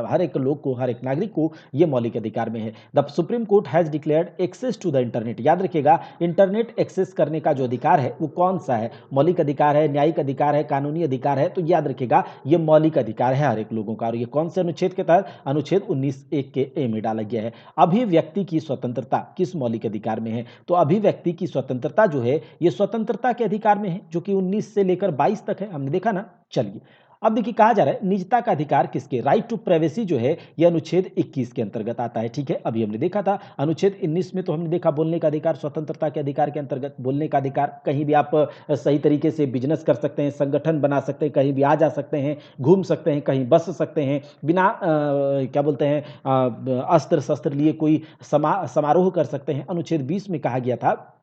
हर एक लोग को, हर एक नागरिक को ये मौलिक अधिकार में है। The supreme court has declared access to the internet, याद रखिएगा इंटरनेट एक्सेस करने का जो अधिकार है वो कौन सा है? मौलिक अधिकार है, न्यायिक अधिकार है, कानूनी अधिकार है? तो याद रखिएगा ये मौलिक अधिकार है हर एक लोगों का। और ये कौन से अनुच्छेद के तहत? अनुच्छेद 19(1) के ए में डाला गया है। अभिव्यक्ति की स्वतंत्रता किस मौलिक अधिकार में है? तो अभिव्यक्ति की स्वतंत्रता जो है ये स्वतंत्रता के अधिकार में है, जो कि 19 से लेकर 22 तक है, हमने देखा ना। चलिए अब देखिए कहा जा रहा है निजता का अधिकार किसके, राइट टू प्राइवेसी जो है ये अनुच्छेद 21 के अंतर्गत आता है, ठीक है। अभी हमने देखा था अनुच्छेद 19 में, तो हमने देखा बोलने का अधिकार स्वतंत्रता के अधिकार के अंतर्गत, बोलने का अधिकार, कहीं भी आप सही तरीके से बिजनेस कर सकते हैं, संगठन बना सकते हैं, कहीं भी आ जा सकते हैं, घूम सकते हैं, कहीं बस सकते हैं, बिना क्या बोलते हैं अस्त्र शस्त्र लिए कोई समारोह कर सकते हैं। अनुच्छेद 20 में कहा गया था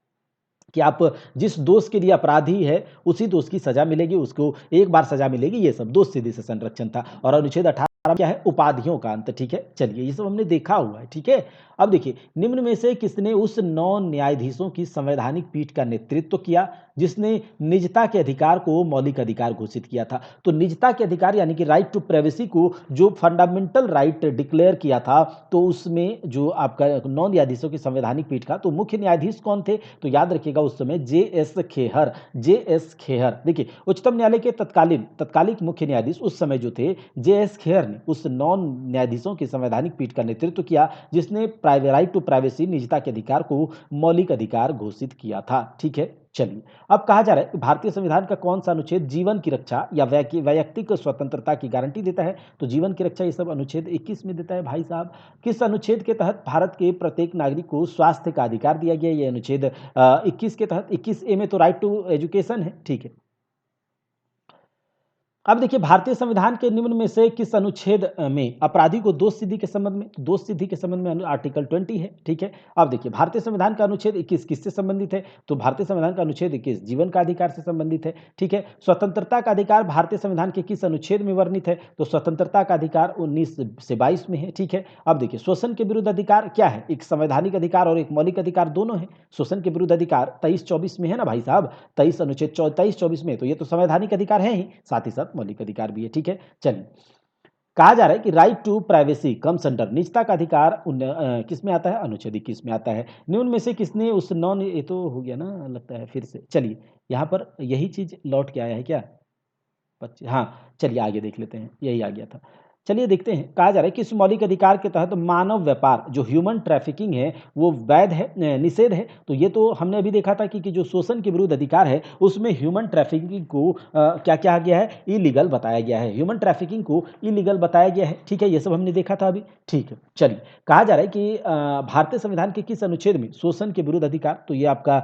कि आप जिस दोष के लिए अपराधी है उसी दोष की सजा मिलेगी, उसको एक बार सजा मिलेगी, ये सब दोष सीधे से संरक्षण था। और अनुच्छेद 18 क्या है? उपाधियों का अंत, ठीक है। चलिए ये सब हमने देखा हुआ है, ठीक है। अब देखिए निम्न में से किसने उस 9 न्यायाधीशों की संवैधानिक पीठ का नेतृत्व किया जिसने निजता के अधिकार को मौलिक अधिकार घोषित किया था? तो निजता के अधिकार यानी कि राइट टू प्राइवेसी को जो फंडामेंटल राइट डिक्लेयर किया था, तो उसमें जो आपका 9 न्यायाधीशों की संवैधानिक पीठ का, तो मुख्य न्यायाधीश कौन थे? तो याद रखिएगा उस समय जे.एस. खेहर, जे.एस. खेहर। देखिए उच्चतम न्यायालय के तत्कालिक मुख्य न्यायाधीश उस समय जो थे जे.एस. खेहर ने उस 9 न्यायाधीशों की संवैधानिक पीठ का नेतृत्व किया जिसने राइट टू प्राइवेसी, निजता के अधिकार को मौलिक अधिकार घोषित किया था, ठीक है। चलिए अब कहा जा रहा है कि भारतीय संविधान का कौन सा अनुच्छेद जीवन की रक्षा या वैयक्तिक स्वतंत्रता की गारंटी देता है? तो जीवन की रक्षा ये सब अनुच्छेद 21 में देता है भाई साहब। किस अनुच्छेद के तहत भारत के प्रत्येक नागरिक को स्वास्थ्य का अधिकार दिया गया? ये अनुच्छेद 21 के तहत, 21(a) में तो राइट टू एजुकेशन है, ठीक है। अब देखिए भारतीय संविधान के निम्न में से किस अनुच्छेद में अपराधी को दोष सिद्धि के संबंध में, आर्टिकल 20 है, ठीक है। अब देखिए भारतीय संविधान का अनुच्छेद 21 किससे संबंधित है? तो भारतीय संविधान का अनुच्छेद 21 जीवन का अधिकार से संबंधित है, ठीक है। स्वतंत्रता का अधिकार भारतीय संविधान के किस अनुच्छेद में वर्णित है? तो स्वतंत्रता का अधिकार 19 से 22 में है, ठीक है। अब देखिए शोषण के विरुद्ध अधिकार क्या है? एक संवैधानिक अधिकार और एक मौलिक अधिकार दोनों है। शोषण के विरुद्ध अधिकार 23-24 में है ना भाई साहब, 23 अनुच्छेद 23-24 में, तो ये तो संवैधानिक अधिकार है ही, साथ ही साथ मौलिक अधिकार भी है, ठीक है। चलिए कहा जा रहा है कि right to privacy comes under, निजता का अधिकार किस में आता है? अनुच्छेद 21 में आता है। निम्न में से किसने उस नॉन, ये तो हो गया ना लगता है, फिर से चलिए यहाँ पर यही चीज लौट के आया है क्या? हाँ चलिए आगे देख लेते हैं, यही आ गया था। चलिए देखते हैं, कहा जा रहा है कि इस मौलिक अधिकार के तहत मानव व्यापार जो ह्यूमन ट्रैफिकिंग है वो वैध है, निषेध है। तो ये तो हमने अभी देखा था कि जो शोषण के विरुद्ध अधिकार है उसमें ह्यूमन ट्रैफिकिंग को क्या क्या गया है? इलीगल बताया गया है, ह्यूमन ट्रैफिकिंग को इलीगल बताया गया है, ठीक है। ये सब हमने देखा था अभी, ठीक है। चलिए कहा जा रहा है कि भारतीय संविधान के किस अनुच्छेद में शोषण के विरुद्ध अधिकार, तो ये आपका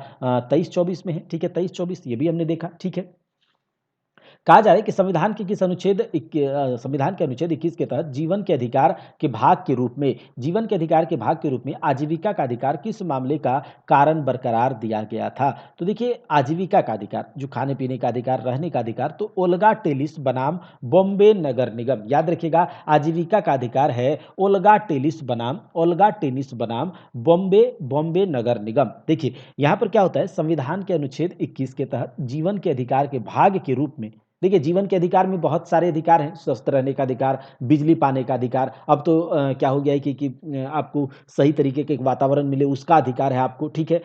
23-24 में है, ठीक है। 23-24 ये भी हमने देखा, ठीक है। कहा जा रहा है कि संविधान के अनुच्छेद 21 के तहत जीवन के अधिकार के भाग के रूप में आजीविका का अधिकार किस मामले का कारण बरकरार दिया गया था? तो देखिए आजीविका का अधिकार, जो खाने पीने का अधिकार, रहने का अधिकार, तो ओल्गा टेलिस बनाम बॉम्बे नगर निगम, याद रखिएगा आजीविका का अधिकार है ओल्गा टेनिस बनाम बॉम्बे बॉम्बे नगर निगम। देखिए यहाँ पर क्या होता है, संविधान के अनुच्छेद 21 के तहत जीवन के अधिकार के भाग के रूप में, देखिए जीवन के अधिकार में बहुत सारे अधिकार हैं, स्वस्थ रहने का अधिकार, बिजली पाने का अधिकार, अब तो क्या हो गया है कि आपको सही तरीके के एक वातावरण मिले उसका अधिकार है आपको, ठीक है।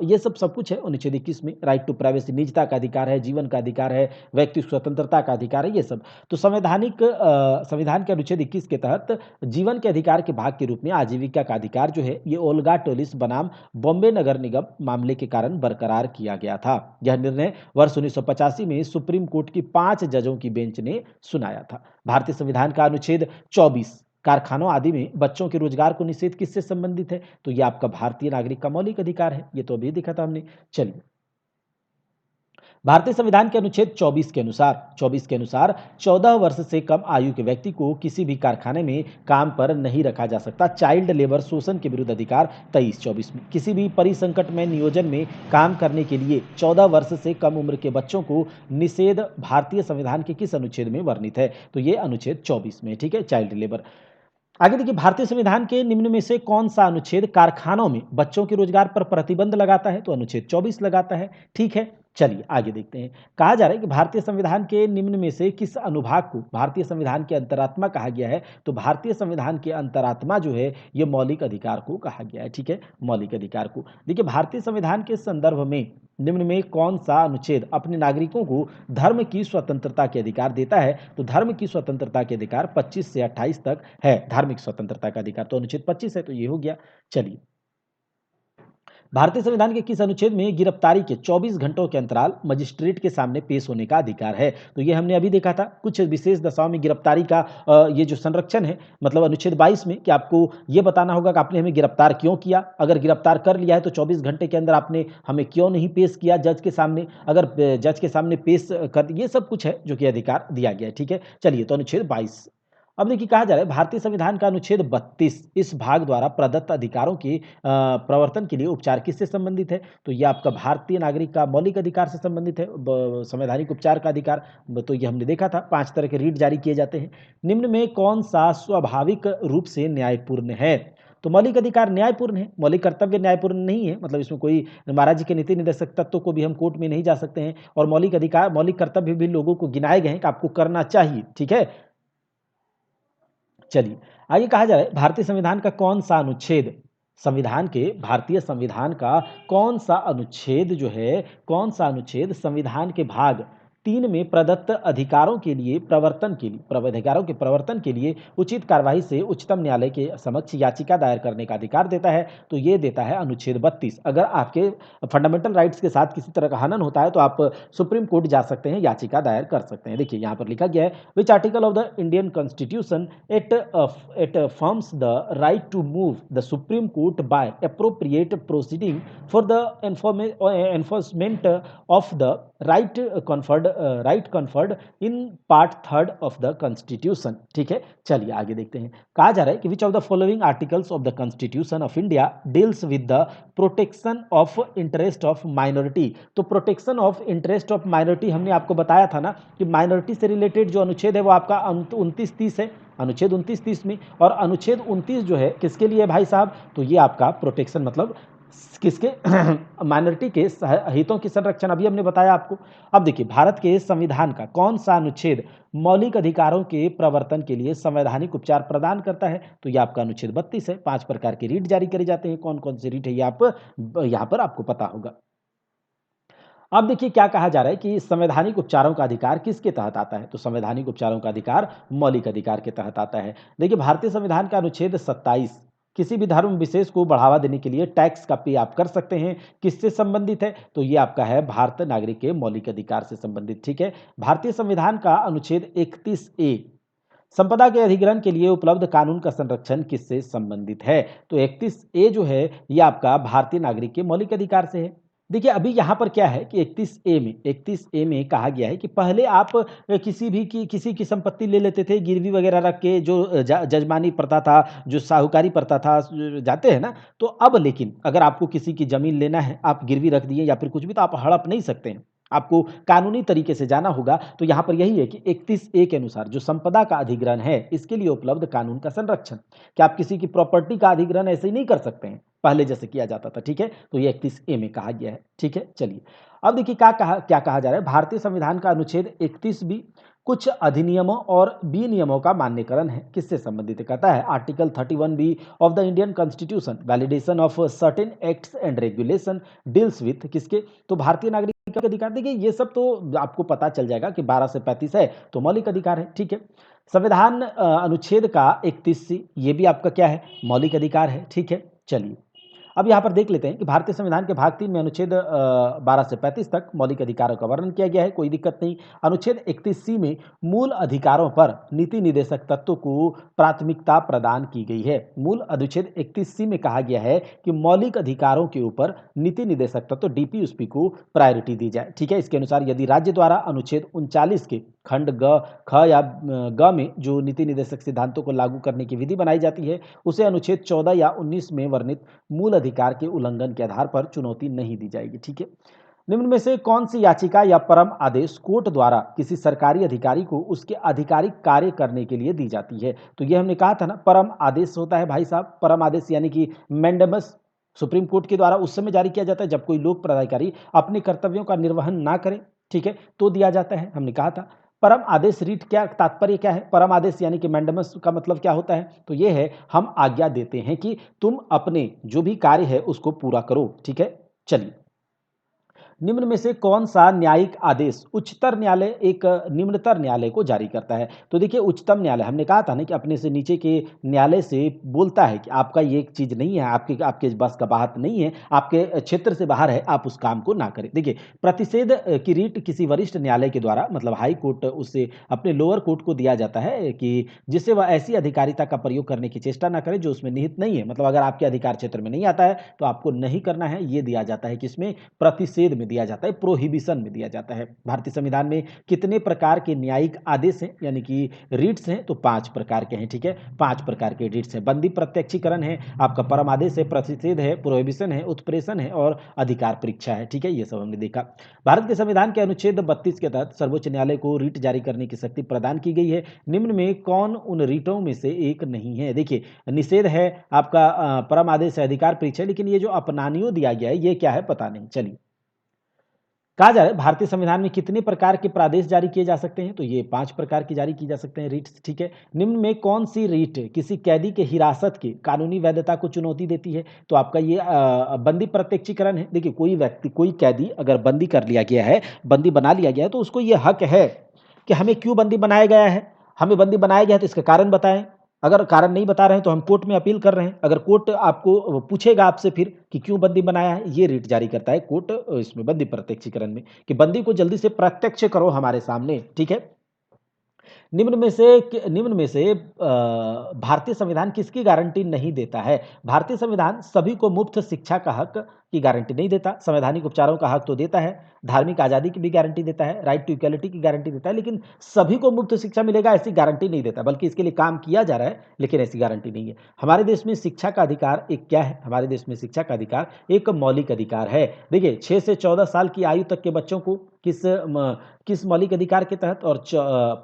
ये सब कुछ है अनुच्छेद 21 में। राइट टू प्राइवेसी, निजता का अधिकार है, जीवन का अधिकार है, व्यक्ति स्वतंत्रता का अधिकार है, ये सब। तो संविधान के अनुच्छेद 21 के तहत जीवन के अधिकार के भाग के रूप में आजीविका का अधिकार जो है ये ओल्गा टोलिस बनाम बॉम्बे नगर निगम मामले के कारण बरकरार किया गया था। यह निर्णय वर्ष 1985 में सुप्रीम कोर्ट की 5 जजों की बेंच ने सुनाया था। भारतीय संविधान का अनुच्छेद 24 कारखानों आदि में बच्चों के रोजगार को निषेध किससे संबंधित है? तो यह आपका भारतीय नागरिक का मौलिक अधिकार है, ये तो अभी देखा था हमने। चलिए भारतीय संविधान के अनुच्छेद 24 के अनुसार 14 वर्ष से कम आयु के व्यक्ति को किसी भी कारखाने में काम पर नहीं रखा जा सकता। चाइल्ड लेबर शोषण के विरुद्ध अधिकार 23-24 में किसी भी परिसंकट में नियोजन में काम करने के लिए 14 वर्ष से कम उम्र के बच्चों को निषेध भारतीय संविधान के किस अनुच्छेद में वर्णित है? तो ये अनुच्छेद 24 में, ठीक है, चाइल्ड लेबर। आगे देखिए, भारतीय संविधान के निम्न में से कौन सा अनुच्छेद कारखानों में बच्चों के रोजगार पर प्रतिबंध लगाता है? तो अनुच्छेद 24 लगाता है, ठीक है। चलिए आगे देखते हैं। कहा जा रहा है कि भारतीय संविधान के निम्न में से किस अनुभाग को भारतीय संविधान के अंतरात्मा कहा गया है? तो भारतीय संविधान के अंतरात्मा जो है ये मौलिक अधिकार को कहा गया है, ठीक है, मौलिक अधिकार को। देखिए, भारतीय संविधान के संदर्भ में निम्न में कौन सा अनुच्छेद अपने नागरिकों को धर्म की स्वतंत्रता के अधिकार देता है? तो धर्म की स्वतंत्रता के अधिकार 25 से 28 तक है, धार्मिक स्वतंत्रता का अधिकार तो अनुच्छेद 25 है, तो ये हो गया। चलिए, भारतीय संविधान के किस अनुच्छेद में गिरफ्तारी के 24 घंटों के अंतराल मजिस्ट्रेट के सामने पेश होने का अधिकार है? तो ये हमने अभी देखा था, कुछ विशेष दशाओं में गिरफ्तारी का ये जो संरक्षण है, मतलब अनुच्छेद 22 में कि आपको ये बताना होगा कि आपने हमें गिरफ्तार क्यों किया, अगर गिरफ्तार कर लिया है तो 24 घंटे के अंदर आपने हमें क्यों नहीं पेश किया जज के सामने, अगर जज के सामने पेश कर, ये सब कुछ है जो कि अधिकार दिया गया है, ठीक है। चलिए, तो अनुच्छेद 22। अब देखिए, कहा जा रहा है भारतीय संविधान का अनुच्छेद 32 इस भाग द्वारा प्रदत्त अधिकारों के प्रवर्तन के लिए उपचार किससे संबंधित है? तो ये आपका भारतीय नागरिक का मौलिक अधिकार से संबंधित है, संवैधानिक उपचार का अधिकार। तो ये हमने देखा था, 5 तरह के रीट जारी किए जाते हैं। निम्न में कौन सा स्वाभाविक रूप से न्यायपूर्ण है? तो मौलिक अधिकार न्यायपूर्ण है, मौलिक कर्तव्य न्यायपूर्ण नहीं है, मतलब इसमें कोई महाराज जी के नीति निर्देशक तत्वों को भी हम कोर्ट में नहीं जा सकते हैं, और मौलिक अधिकार मौलिक कर्तव्य भी लोगों को गिनाए गए हैं कि आपको करना चाहिए, ठीक है। चलिए, आगे कहा जा रहा है भारतीय संविधान का कौन सा अनुच्छेद भारतीय संविधान का कौन सा अनुच्छेद जो है, कौन सा अनुच्छेद संविधान के भाग 3 में प्रदत्त अधिकारों के लिए अधिकारों के प्रवर्तन के लिए उचित कार्यवाही से उच्चतम न्यायालय के समक्ष याचिका दायर करने का अधिकार देता है? तो ये देता है अनुच्छेद 32। अगर आपके फंडामेंटल राइट्स के साथ किसी तरह का हनन होता है तो आप सुप्रीम कोर्ट जा सकते हैं, याचिका दायर कर सकते हैं। देखिए, यहाँ पर लिखा गया है, which article of the Indian constitution it affirms the right to move the Supreme Court by appropriate proceeding for the enforcement of the right conferred in part 3rd of the Constitution, ठीक है। चलिए आगे देखते हैं। कहा जा रहा है कि which of the following articles of the Constitution of India deals with the protection of interest of minority? तो protection of interest of minority हमने आपको बताया था ना कि माइनॉरिटी से रिलेटेड जो अनुच्छेद है वो आपका 29-30 है, अनुच्छेद 29-30 में। और अनुच्छेद 29 जो है किसके लिए भाई साहब? तो ये आपका प्रोटेक्शन, मतलब किसके माइनॉरिटी के हितों की संरक्षण, अभी हमने बताया आपको। अब देखिए, भारत के संविधान का कौन सा अनुच्छेद मौलिक अधिकारों के प्रवर्तन के लिए संवैधानिक उपचार प्रदान करता है? तो ये आपका अनुच्छेद 32 है। 5 प्रकार के रीट जारी करे जाते हैं, कौन कौन से रीट है ये आप यहाँ पर आपको पता होगा। अब देखिए, क्या कहा जा रहा है कि संवैधानिक उपचारों का अधिकार किसके तहत आता है? तो संवैधानिक उपचारों का अधिकार मौलिक अधिकार के तहत आता है। देखिए, भारतीय संविधान का अनुच्छेद 27 किसी भी धर्म विशेष को बढ़ावा देने के लिए टैक्स का पे आप कर सकते हैं, किससे संबंधित है? तो ये आपका है भारतीय नागरिक के मौलिक अधिकार से संबंधित, ठीक है। भारतीय संविधान का अनुच्छेद 31A संपदा के अधिग्रहण के लिए उपलब्ध कानून का संरक्षण किससे संबंधित है? तो 31A जो है ये आपका भारतीय नागरिक के मौलिक अधिकार से है। देखिए, अभी यहाँ पर क्या है कि 31A में कहा गया है कि पहले आप किसी की संपत्ति ले लेते थे गिरवी वगैरह रख के, जो जजमानी प्रथा था, जो साहूकारी प्रथा था, जाते हैं ना। तो अब लेकिन अगर आपको किसी की जमीन लेना है, आप गिरवी रख दिए या फिर कुछ भी, तो आप हड़प नहीं सकते हैं, आपको कानूनी तरीके से जाना होगा। तो यहाँ पर यही है कि 31A के अनुसार जो संपदा का अधिग्रहण है इसके लिए उपलब्ध कानून का संरक्षण, कि आप किसी की प्रॉपर्टी का अधिग्रहण ऐसे ही नहीं कर सकते हैं पहले जैसे किया जाता था, ठीक है। तो ये 31A में कहा गया है, ठीक है। चलिए, अब देखिए क्या कहा जा रहा है। भारतीय संविधान का अनुच्छेद 31B कुछ अधिनियमों और विनियमों का मान्यकरण है, किससे संबंधित है? कहता है article 31B of the Indian constitution validation of certain acts and regulation deals with किसके? तो भारतीय नागरिक के अधिकार। देखिए, ये सब तो आपको पता चल जाएगा कि 12 से 35 है तो मौलिक अधिकार है, ठीक है। संविधान अनुच्छेद का 31C ये भी आपका क्या है? मौलिक अधिकार है, ठीक है। चलिए, अब यहाँ पर देख लेते हैं कि भारतीय संविधान के भाग 3 में अनुच्छेद 12 से 35 तक मौलिक अधिकारों का वर्णन किया गया है, कोई दिक्कत नहीं। अनुच्छेद 31 सी में मूल अधिकारों पर नीति निर्देशक तत्व को प्राथमिकता प्रदान की गई है। मूल अनुच्छेद 31 सी में कहा गया है कि मौलिक अधिकारों के ऊपर नीति निर्देशक तत्व डीपीयूएसपी को प्रायोरिटी दी जाए। ठीक है, इसके अनुसार यदि राज्य द्वारा अनुच्छेद 39 के खंड ग, ख या ग में जो नीति निर्देशक सिद्धांतों को लागू करने की विधि बनाई जाती है, उसे अनुच्छेद 14 या 19 में वर्णित मूल अधिकार के उल्लंघन के आधार पर चुनौती नहीं दी जाएगी। ठीक है, निम्न में से कौन सी याचिका या परम आदेश कोर्ट द्वारा किसी सरकारी अधिकारी को उसके आधिकारिक कार्य करने के लिए दी जाती है? तो ये हमने कहा था ना, परम आदेश होता है भाई साहब, परम आदेश यानी कि मैंडेमस सुप्रीम कोर्ट के द्वारा उस समय जारी किया जाता है जब कोई लोक प्राधिकारी अपने कर्तव्यों का निर्वहन ना करे, ठीक है, तो दिया जाता है। हमने कहा था परम आदेश रीट क्या तात्पर्य क्या है? परम आदेश यानी कि मैंडेमस का मतलब क्या होता है? तो ये है हम आज्ञा देते हैं कि तुम अपने जो भी कार्य है उसको पूरा करो। ठीक है, चलिए, निम्न में से कौन सा न्यायिक आदेश उच्चतर न्यायालय एक निम्नतर न्यायालय को जारी करता है? तो देखिए, उच्चतम न्यायालय हमने कहा था ना कि अपने से नीचे के न्यायालय से बोलता है कि आपका ये चीज नहीं है, आपके आपके बस का बात नहीं है, आपके क्षेत्र से बाहर है, आप उस काम को ना करें। देखिए, प्रतिषेध की रीट किसी वरिष्ठ न्यायालय के द्वारा मतलब हाई कोर्ट उससे अपने लोअर कोर्ट को दिया जाता है कि जिससे वह ऐसी अधिकारिता का प्रयोग करने की चेष्टा ना करे जो उसमें निहित नहीं है। मतलब अगर आपके अधिकार क्षेत्र में नहीं आता है तो आपको नहीं करना है, ये दिया जाता है किसमें? प्रतिषेध में दिया जाता है, प्रोहिबिशन में दिया जाता है। भारतीय संविधान में कितने प्रकार के न्यायिक आदेश हैं यानी कि रीट्स हैं? तो 5 प्रकार के हैं। ठीक है, 5 प्रकार के रीट्स हैं। बंदी प्रत्यक्षीकरण है, आपका परम आदेश है, प्रतिषेध है, प्रोहिबिशन है, उत्प्रेषण है और अधिकार परीक्षा है। ठीक है, ये सब हमने देखा। भारत के संविधान के अनुच्छेद 32 के तहत सर्वोच्च न्यायालय को रीट जारी करने की शक्ति प्रदान की गई है। निम्न में कौन उन रीटों में से एक नहीं है? देखिए, निषेध है, आपका परम आदेश है, अधिकार परीक्षा, लेकिन ये जो अपनानियों दिया गया है ये क्या है पता नहीं। चलिए, कहा जा रहा है भारतीय संविधान में कितने प्रकार के प्रादेश जारी किए जा सकते हैं? तो ये 5 प्रकार की जारी की जा सकते हैं रीट्स। ठीक है, निम्न में कौन सी रीट किसी कैदी के हिरासत की कानूनी वैधता को चुनौती देती है? तो आपका ये बंदी प्रत्यक्षीकरण है। देखिए, कोई व्यक्ति कोई कैदी अगर बंदी कर लिया गया है, बंदी बना लिया गया है, तो उसको ये हक है कि हमें क्यों बंदी बनाया गया है, हमें बंदी बनाया गया है तो इसका कारण बताएं। अगर कारण नहीं बता रहे हैं तो हम कोर्ट में अपील कर रहे हैं। अगर कोर्ट आपको पूछेगा आपसे फिर कि क्यों बंदी बनाया है, ये रीट जारी करता है कोर्ट इसमें बंदी प्रत्यक्षीकरण में कि बंदी को जल्दी से प्रत्यक्ष करो हमारे सामने। ठीक है, निम्न में से भारतीय संविधान किसकी गारंटी नहीं देता है? भारतीय संविधान सभी को मुफ्त शिक्षा का हक की गारंटी नहीं देता। संवैधानिक उपचारों का हक तो देता है, धार्मिक आज़ादी की भी गारंटी देता है, राइट टू इक्वलिटी की गारंटी देता है, लेकिन सभी को मुफ्त शिक्षा मिलेगा ऐसी गारंटी नहीं देता, बल्कि इसके लिए काम किया जा रहा है लेकिन ऐसी गारंटी नहीं है। हमारे देश में शिक्षा का अधिकार एक क्या है? हमारे देश में शिक्षा का अधिकार एक मौलिक अधिकार है। देखिए, 6 से 14 साल की आयु तक के बच्चों को किस मौलिक अधिकार के तहत और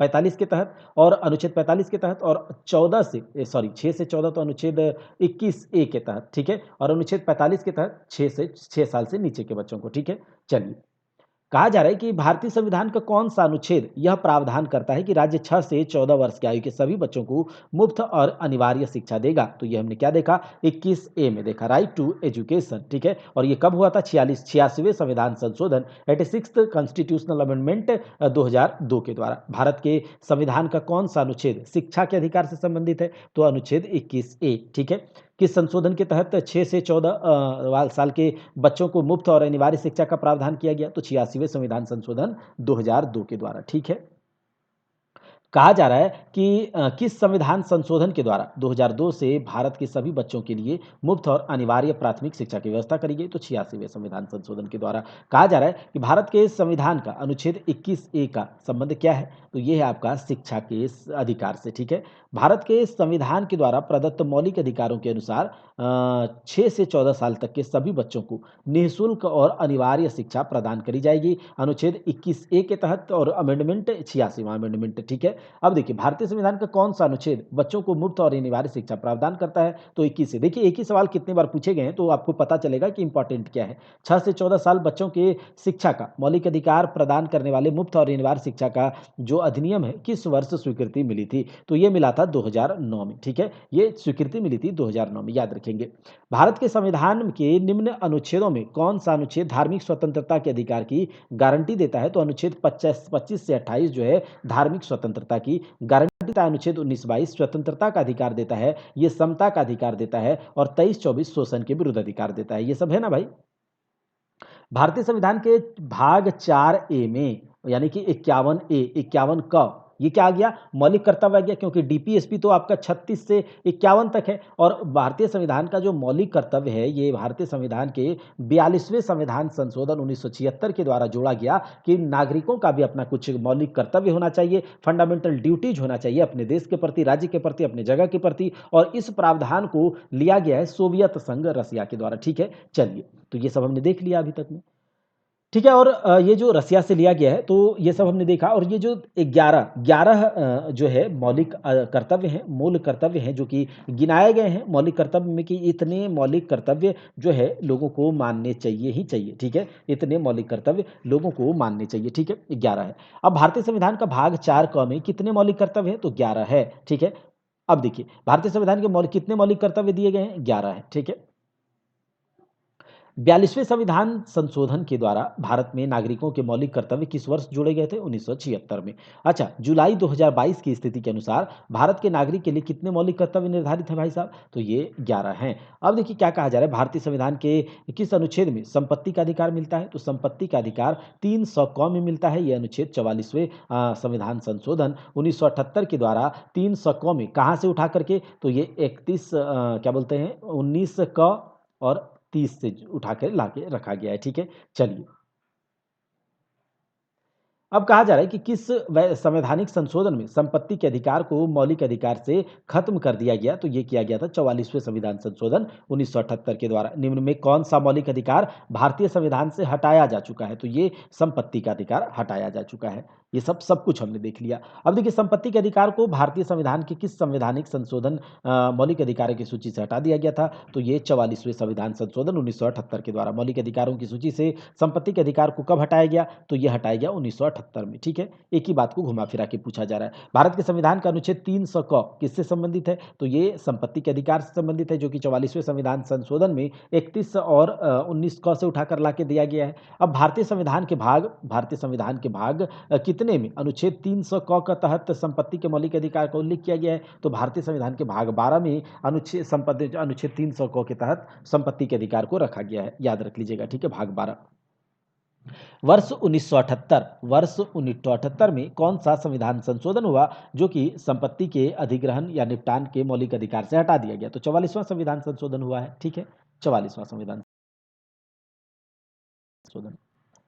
45 के तहत और अनुच्छेद 45 के तहत और 6 से 14 तो अनुच्छेद 21 ए के तहत, ठीक है, और अनुच्छेद 45 के तहत 6 साल से नीचे के बच्चों को। ठीक है, चलिए, कहा जा रहा है कि भारतीय संविधान का कौन सा अनुच्छेद यह प्रावधान करता है कि राज्य 6 से 14 वर्ष की आयु के सभी बच्चों को मुफ्त और अनिवार्य शिक्षा देगा? तो ये हमने क्या देखा? 21 ए में देखा, राइट टू एजुकेशन। ठीक है, और ये कब हुआ था? 86वें संविधान संशोधन 86th कॉन्स्टिट्यूशनल अमेंडमेंट 2002 के द्वारा। भारत के संविधान का कौन सा अनुच्छेद शिक्षा के अधिकार से संबंधित है? तो अनुच्छेद 21 ए। ठीक है, किस संशोधन के तहत 6 से 14 साल के बच्चों को मुफ्त और अनिवार्य शिक्षा का प्रावधान किया गया? तो 86वें संविधान संशोधन 2002 के द्वारा। ठीक है, कहा जा रहा है कि किस संविधान संशोधन के द्वारा 2002 से भारत के सभी बच्चों के लिए मुफ्त और अनिवार्य प्राथमिक शिक्षा की व्यवस्था करी गई? तो 86वें संविधान संशोधन के द्वारा। कहा जा रहा है कि भारत के संविधान का अनुच्छेद 21 ए का संबंध क्या है? तो ये है आपका शिक्षा के अधिकार से। ठीक है, भारत के संविधान के द्वारा प्रदत्त मौलिक अधिकारों के अनुसार 6 से 14 साल तक के सभी बच्चों को निःशुल्क और अनिवार्य शिक्षा प्रदान करी जाएगी अनुच्छेद 21 ए के तहत और अमेंडमेंट 86वां अमेंडमेंट। ठीक है, अब देखिए, भारतीय संविधान का कौन सा अनुच्छेद बच्चों को मुफ्त और अनिवार्य शिक्षा प्रावधान करता है? तो 21 से। देखिए, एक ही सवाल कितने बार पूछे गए हैं तो आपको पता चलेगा कि इंपॉर्टेंट क्या है। 6 से 14 साल बच्चों के शिक्षा का मौलिक अधिकार प्रदान करने वाले मुफ्त और अनिवार्य शिक्षा का जो अधिनियम है किस वर्ष स्वीकृति मिली थी? तो ये मिला था 2009 में। ठीक है, ये स्वीकृति मिली थी 2009 में, याद रखेंगे। भारत के संविधान के निम्न अनुच्छेदों में कौन सा अनुच्छेद धार्मिक स्वतंत्रता के अधिकार की गारंटी देता है? तो अनुच्छेद 25 से 28 जो है धार्मिक स्वतंत्रता की गारंटी देता है अनुच्छेद 19-22 स्वतंत्रता का अधिकार देता है, ये समता का अधिकार देता है और 23-24 शोषण के विरुद्ध अधिकार देता है। ये सब है ना भाई? भारतीय संविधान के भाग 4 ए में यानी कि 51 ए 51 क ये क्या आ गया? मौलिक कर्तव्य आ गया क्योंकि डीपीएसपी तो आपका 36 से 51 तक है और भारतीय संविधान का जो मौलिक कर्तव्य है ये भारतीय संविधान के 42वें संविधान संशोधन 1976 के द्वारा जोड़ा गया कि नागरिकों का भी अपना कुछ मौलिक कर्तव्य होना चाहिए, फंडामेंटल ड्यूटीज होना चाहिए अपने देश के प्रति, राज्य के प्रति, अपने जगह के प्रति और इस प्रावधान को लिया गया है सोवियत संघ रसिया के द्वारा। ठीक है, चलिए तो ये सब हमने देख लिया अभी तक में। ठीक है और ये जो रसिया से लिया गया है तो ये सब हमने देखा और ये जो 11 जो है मौलिक कर्तव्य हैं, मूल कर्तव्य हैं जो कि गिनाए गए हैं मौलिक कर्तव्य में कि इतने मौलिक कर्तव्य जो है लोगों को मानने चाहिए ही चाहिए। ठीक है, इतने मौलिक कर्तव्य लोगों को मानने चाहिए। ठीक है, 11 है। अब भारतीय संविधान का भाग 4 क में कितने मौलिक कर्तव्य हैं? तो 11 है। ठीक है, अब देखिए भारतीय संविधान के मौलिक कितने मौलिक कर्तव्य दिए गए हैं? 11 है। ठीक है, 42वें संविधान संशोधन के द्वारा भारत में नागरिकों के मौलिक कर्तव्य किस वर्ष जोड़े गए थे? 1976 में। अच्छा, जुलाई 2022 की स्थिति के अनुसार भारत के नागरिक के लिए कितने मौलिक कर्तव्य निर्धारित हैं भाई साहब? तो ये 11 हैं। अब देखिए क्या कहा जा रहा है, भारतीय संविधान के किस अनुच्छेद में संपत्ति का अधिकार मिलता है? तो संपत्ति का अधिकार 300 क में मिलता है। ये अनुच्छेद 44वें संविधान संशोधन 1978 के द्वारा 300 क में कहाँ से उठा करके? तो ये 31 क्या बोलते हैं 19 क और 30 से उठा कर लाके रखा गया है। ठीक है, चलिए अब कहा जा रहा है कि किस संवैधानिक संशोधन में संपत्ति के अधिकार को मौलिक अधिकार से खत्म कर दिया गया? तो ये किया गया था 44वें संविधान संशोधन 1978 के द्वारा। निम्न में कौन सा मौलिक अधिकार भारतीय संविधान से हटाया जा चुका है? तो ये संपत्ति का अधिकार हटाया जा चुका है। ये सब कुछ हमने देख लिया। अब देखिए संपत्ति के अधिकार को भारतीय संविधान के किस संवैधानिक संशोधन मौलिक अधिकारों की सूची से हटा दिया गया था? तो ये 44वें संविधान संशोधन 1978 के द्वारा मौलिक अधिकारों की सूची से संपत्ति के अधिकार को कब हटाया गया? तो ये हटाया गया 1978 में। ठीक है, एक ही बात को घुमा फिरा के पूछा जा रहा है। भारत के संविधान का अनुच्छेद 300 क किससे संबंधित है? तो ये संपत्ति के अधिकार से संबंधित है जो कि 44वें संविधान संशोधन में 31 और 19 क से उठाकर लाके दिया गया है। अब भारतीय संविधान के भाग कितने में अनुच्छेद 300 क के तहत संपत्ति के मौलिक अधिकार का उल्लेख किया गया है? तो भारतीय संविधान के भाग 12 में अनुच्छेद 300 क के तहत संपत्ति के अधिकार को रखा गया है। याद रख लीजिएगा। ठीक है, भाग 12। वर्ष 1978 में कौन सा संविधान संशोधन हुआ जो कि संपत्ति के अधिग्रहण या निपटान के मौलिक अधिकार से हटा दिया गया? तो 44वां संविधान संशोधन हुआ है। ठीक है, 44वां संविधान संशोधन।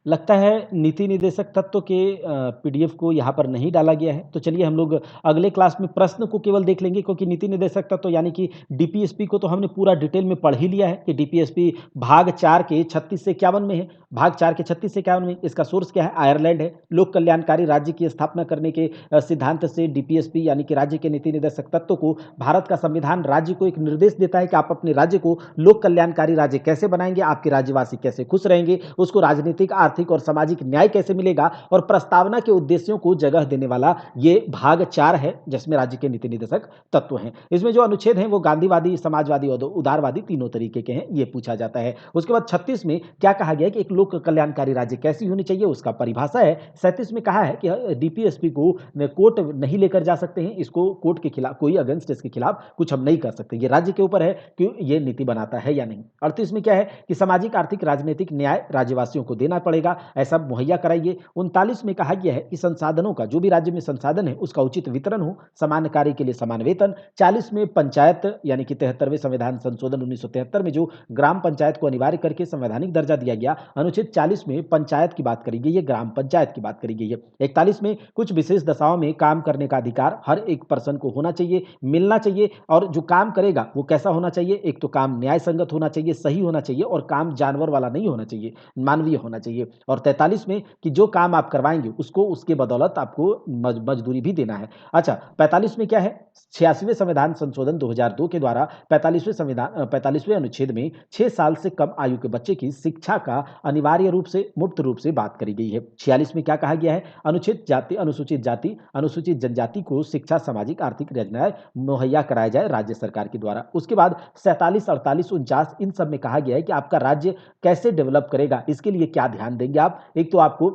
लगता है नीति निर्देशक तत्व के पीडीएफ को यहाँ पर नहीं डाला गया है। तो चलिए हम लोग अगले क्लास में प्रश्न को केवल देख लेंगे क्योंकि नीति निर्देशक तत्व यानी कि डीपीएसपी को तो हमने पूरा डिटेल में पढ़ ही लिया है कि डीपीएसपी भाग 4 के 36 से 51 में है। भाग 4 के 36 से 51 में इसका सोर्स क्या है? आयरलैंड है। लोक कल्याणकारी राज्य की स्थापना करने के सिद्धांत से डीपीएसपी यानी कि राज्य के नीति निर्देशक तत्व को भारत का संविधान राज्य को एक निर्देश देता है कि आप अपने राज्य को लोक कल्याणकारी राज्य कैसे बनाएंगे, आपके राज्यवासी कैसे खुश रहेंगे, उसको राजनीतिक आर्थिक और सामाजिक न्याय कैसे मिलेगा और प्रस्तावना के उद्देश्यों को जगह देने वाला ये भाग 4 है जिसमें राज्य के नीति निर्देशक तत्व हैं। इसमें जो अनुच्छेद हैं वो गांधीवादी, समाजवादी और उदारवादी तीनों तरीके के हैं, ये पूछा जाता है। उसके बाद 36 में क्या कहा गया है कि एक लोक कल्याणकारी राज्य कैसी होनी चाहिए उसका परिभाषा है। 37 में कहा है कि डीपीएसपी को कोर्ट नहीं लेकर जा सकते हैं, इसको कोर्ट के खिलाफ कोई अगेंस्ट इसके खिलाफ कुछ हम नहीं कर सकते, ये राज्य के ऊपर है कि ये नीति बनाता है या नहीं। 38 में क्या है कि सामाजिक आर्थिक राजनीतिक न्याय राज्यवासियों को देना पड़ेगा, ऐसा मुहैया कराइए। 39 में कहा गया है कि संसाधनों का जो भी राज्य में संसाधन है उसका उचित वितरण हो, समान कार्य के लिए समान वेतन। 40 में पंचायत यानी कि 73वें संविधान संशोधन 1973 में जो ग्राम पंचायत को अनिवार्य करके संवैधानिक दर्जा दिया गया, अनुच्छेद 40 में पंचायत की बात करी गई है, ग्राम पंचायत की बात करी गई है। 41 में कुछ विशेष दशाओं में काम करने का अधिकार हर एक पर्सन को होना चाहिए, मिलना चाहिए और जो काम करेगा वो कैसा होना चाहिए? एक तो काम न्याय संगत होना चाहिए, सही होना चाहिए और काम जानवर वाला नहीं होना चाहिए, मानवीय होना चाहिए। और 43 में कि जो काम आप करवाएंगे उसको उसके बदौलत आपको मजदूरी भी देना है। अच्छा, 45 में क्या है? 86वें संविधान संशोधन 2002 के द्वारा 45वें अनुच्छेद में 6 साल से कम आयु के बच्चे की शिक्षा का अनिवार्य रूप से मुफ्त रूप से बात करी गई है। 46 में क्या कहा गया है? अनुसूचित जाति अनुसूचित जनजाति को शिक्षा, सामाजिक आर्थिक न्याय मुहैया कराया जाए राज्य सरकार के द्वारा। उसके बाद 47, 48, 49 इन सब में कहा गया है कि आपका राज्य कैसे डेवलप करेगा, इसके लिए क्या ध्यान देंगे आप? एक तो आपको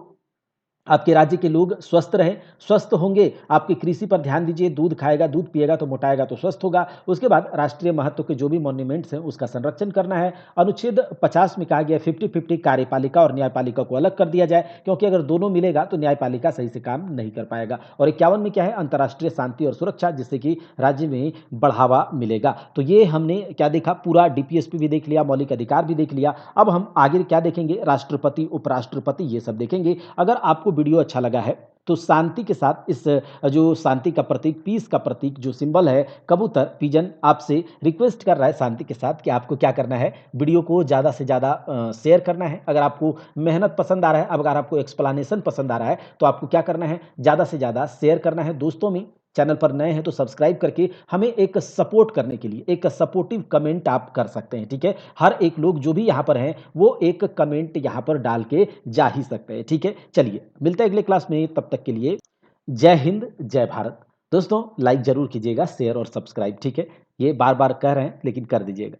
आपके राज्य के लोग स्वस्थ रहें, स्वस्थ होंगे, आपकी कृषि पर ध्यान दीजिए, दूध खाएगा, दूध पिएगा तो मोटाएगा तो स्वस्थ होगा। उसके बाद राष्ट्रीय महत्व के जो भी मॉन्यूमेंट्स हैं, उसका संरक्षण करना है। अनुच्छेद 50 में कहा गया है 50-50 कार्यपालिका और न्यायपालिका को अलग कर दिया जाए, क्योंकि अगर दोनों मिलेगा तो न्यायपालिका सही से काम नहीं कर पाएगा। और 51 में क्या है, अंतर्राष्ट्रीय शांति और सुरक्षा, जिससे कि राज्य में बढ़ावा मिलेगा। तो ये हमने क्या देखा, पूरा डीपीएसपी भी देख लिया, मौलिक अधिकार भी देख लिया। अब हम आगे क्या देखेंगे, राष्ट्रपति, उपराष्ट्रपति, ये सब देखेंगे। अगर आपको वीडियो अच्छा लगा है तो शांति के साथ इस जो शांति का प्रतीक, पीस का प्रतीक जो सिंबल है कबूतर, पिजन, आपसे रिक्वेस्ट कर रहा है शांति के साथ कि आपको क्या करना है, वीडियो को ज़्यादा से ज़्यादा शेयर करना है। अगर आपको मेहनत पसंद आ रहा है, अगर आपको एक्सप्लेनेशन पसंद आ रहा है, तो आपको क्या करना है, ज़्यादा से ज़्यादा शेयर करना है दोस्तों में। चैनल पर नए हैं तो सब्सक्राइब करके हमें एक सपोर्ट करने के लिए एक सपोर्टिव कमेंट आप कर सकते हैं, ठीक है। हर एक लोग जो भी यहाँ पर हैं वो एक कमेंट यहाँ पर डाल के जा ही सकते हैं, ठीक है। चलिए मिलते हैं अगले क्लास में, तब तक के लिए जय हिंद, जय भारत। दोस्तों लाइक जरूर कीजिएगा, शेयर और सब्सक्राइब, ठीक है। ये बार बार कह रहे हैं लेकिन कर दीजिएगा।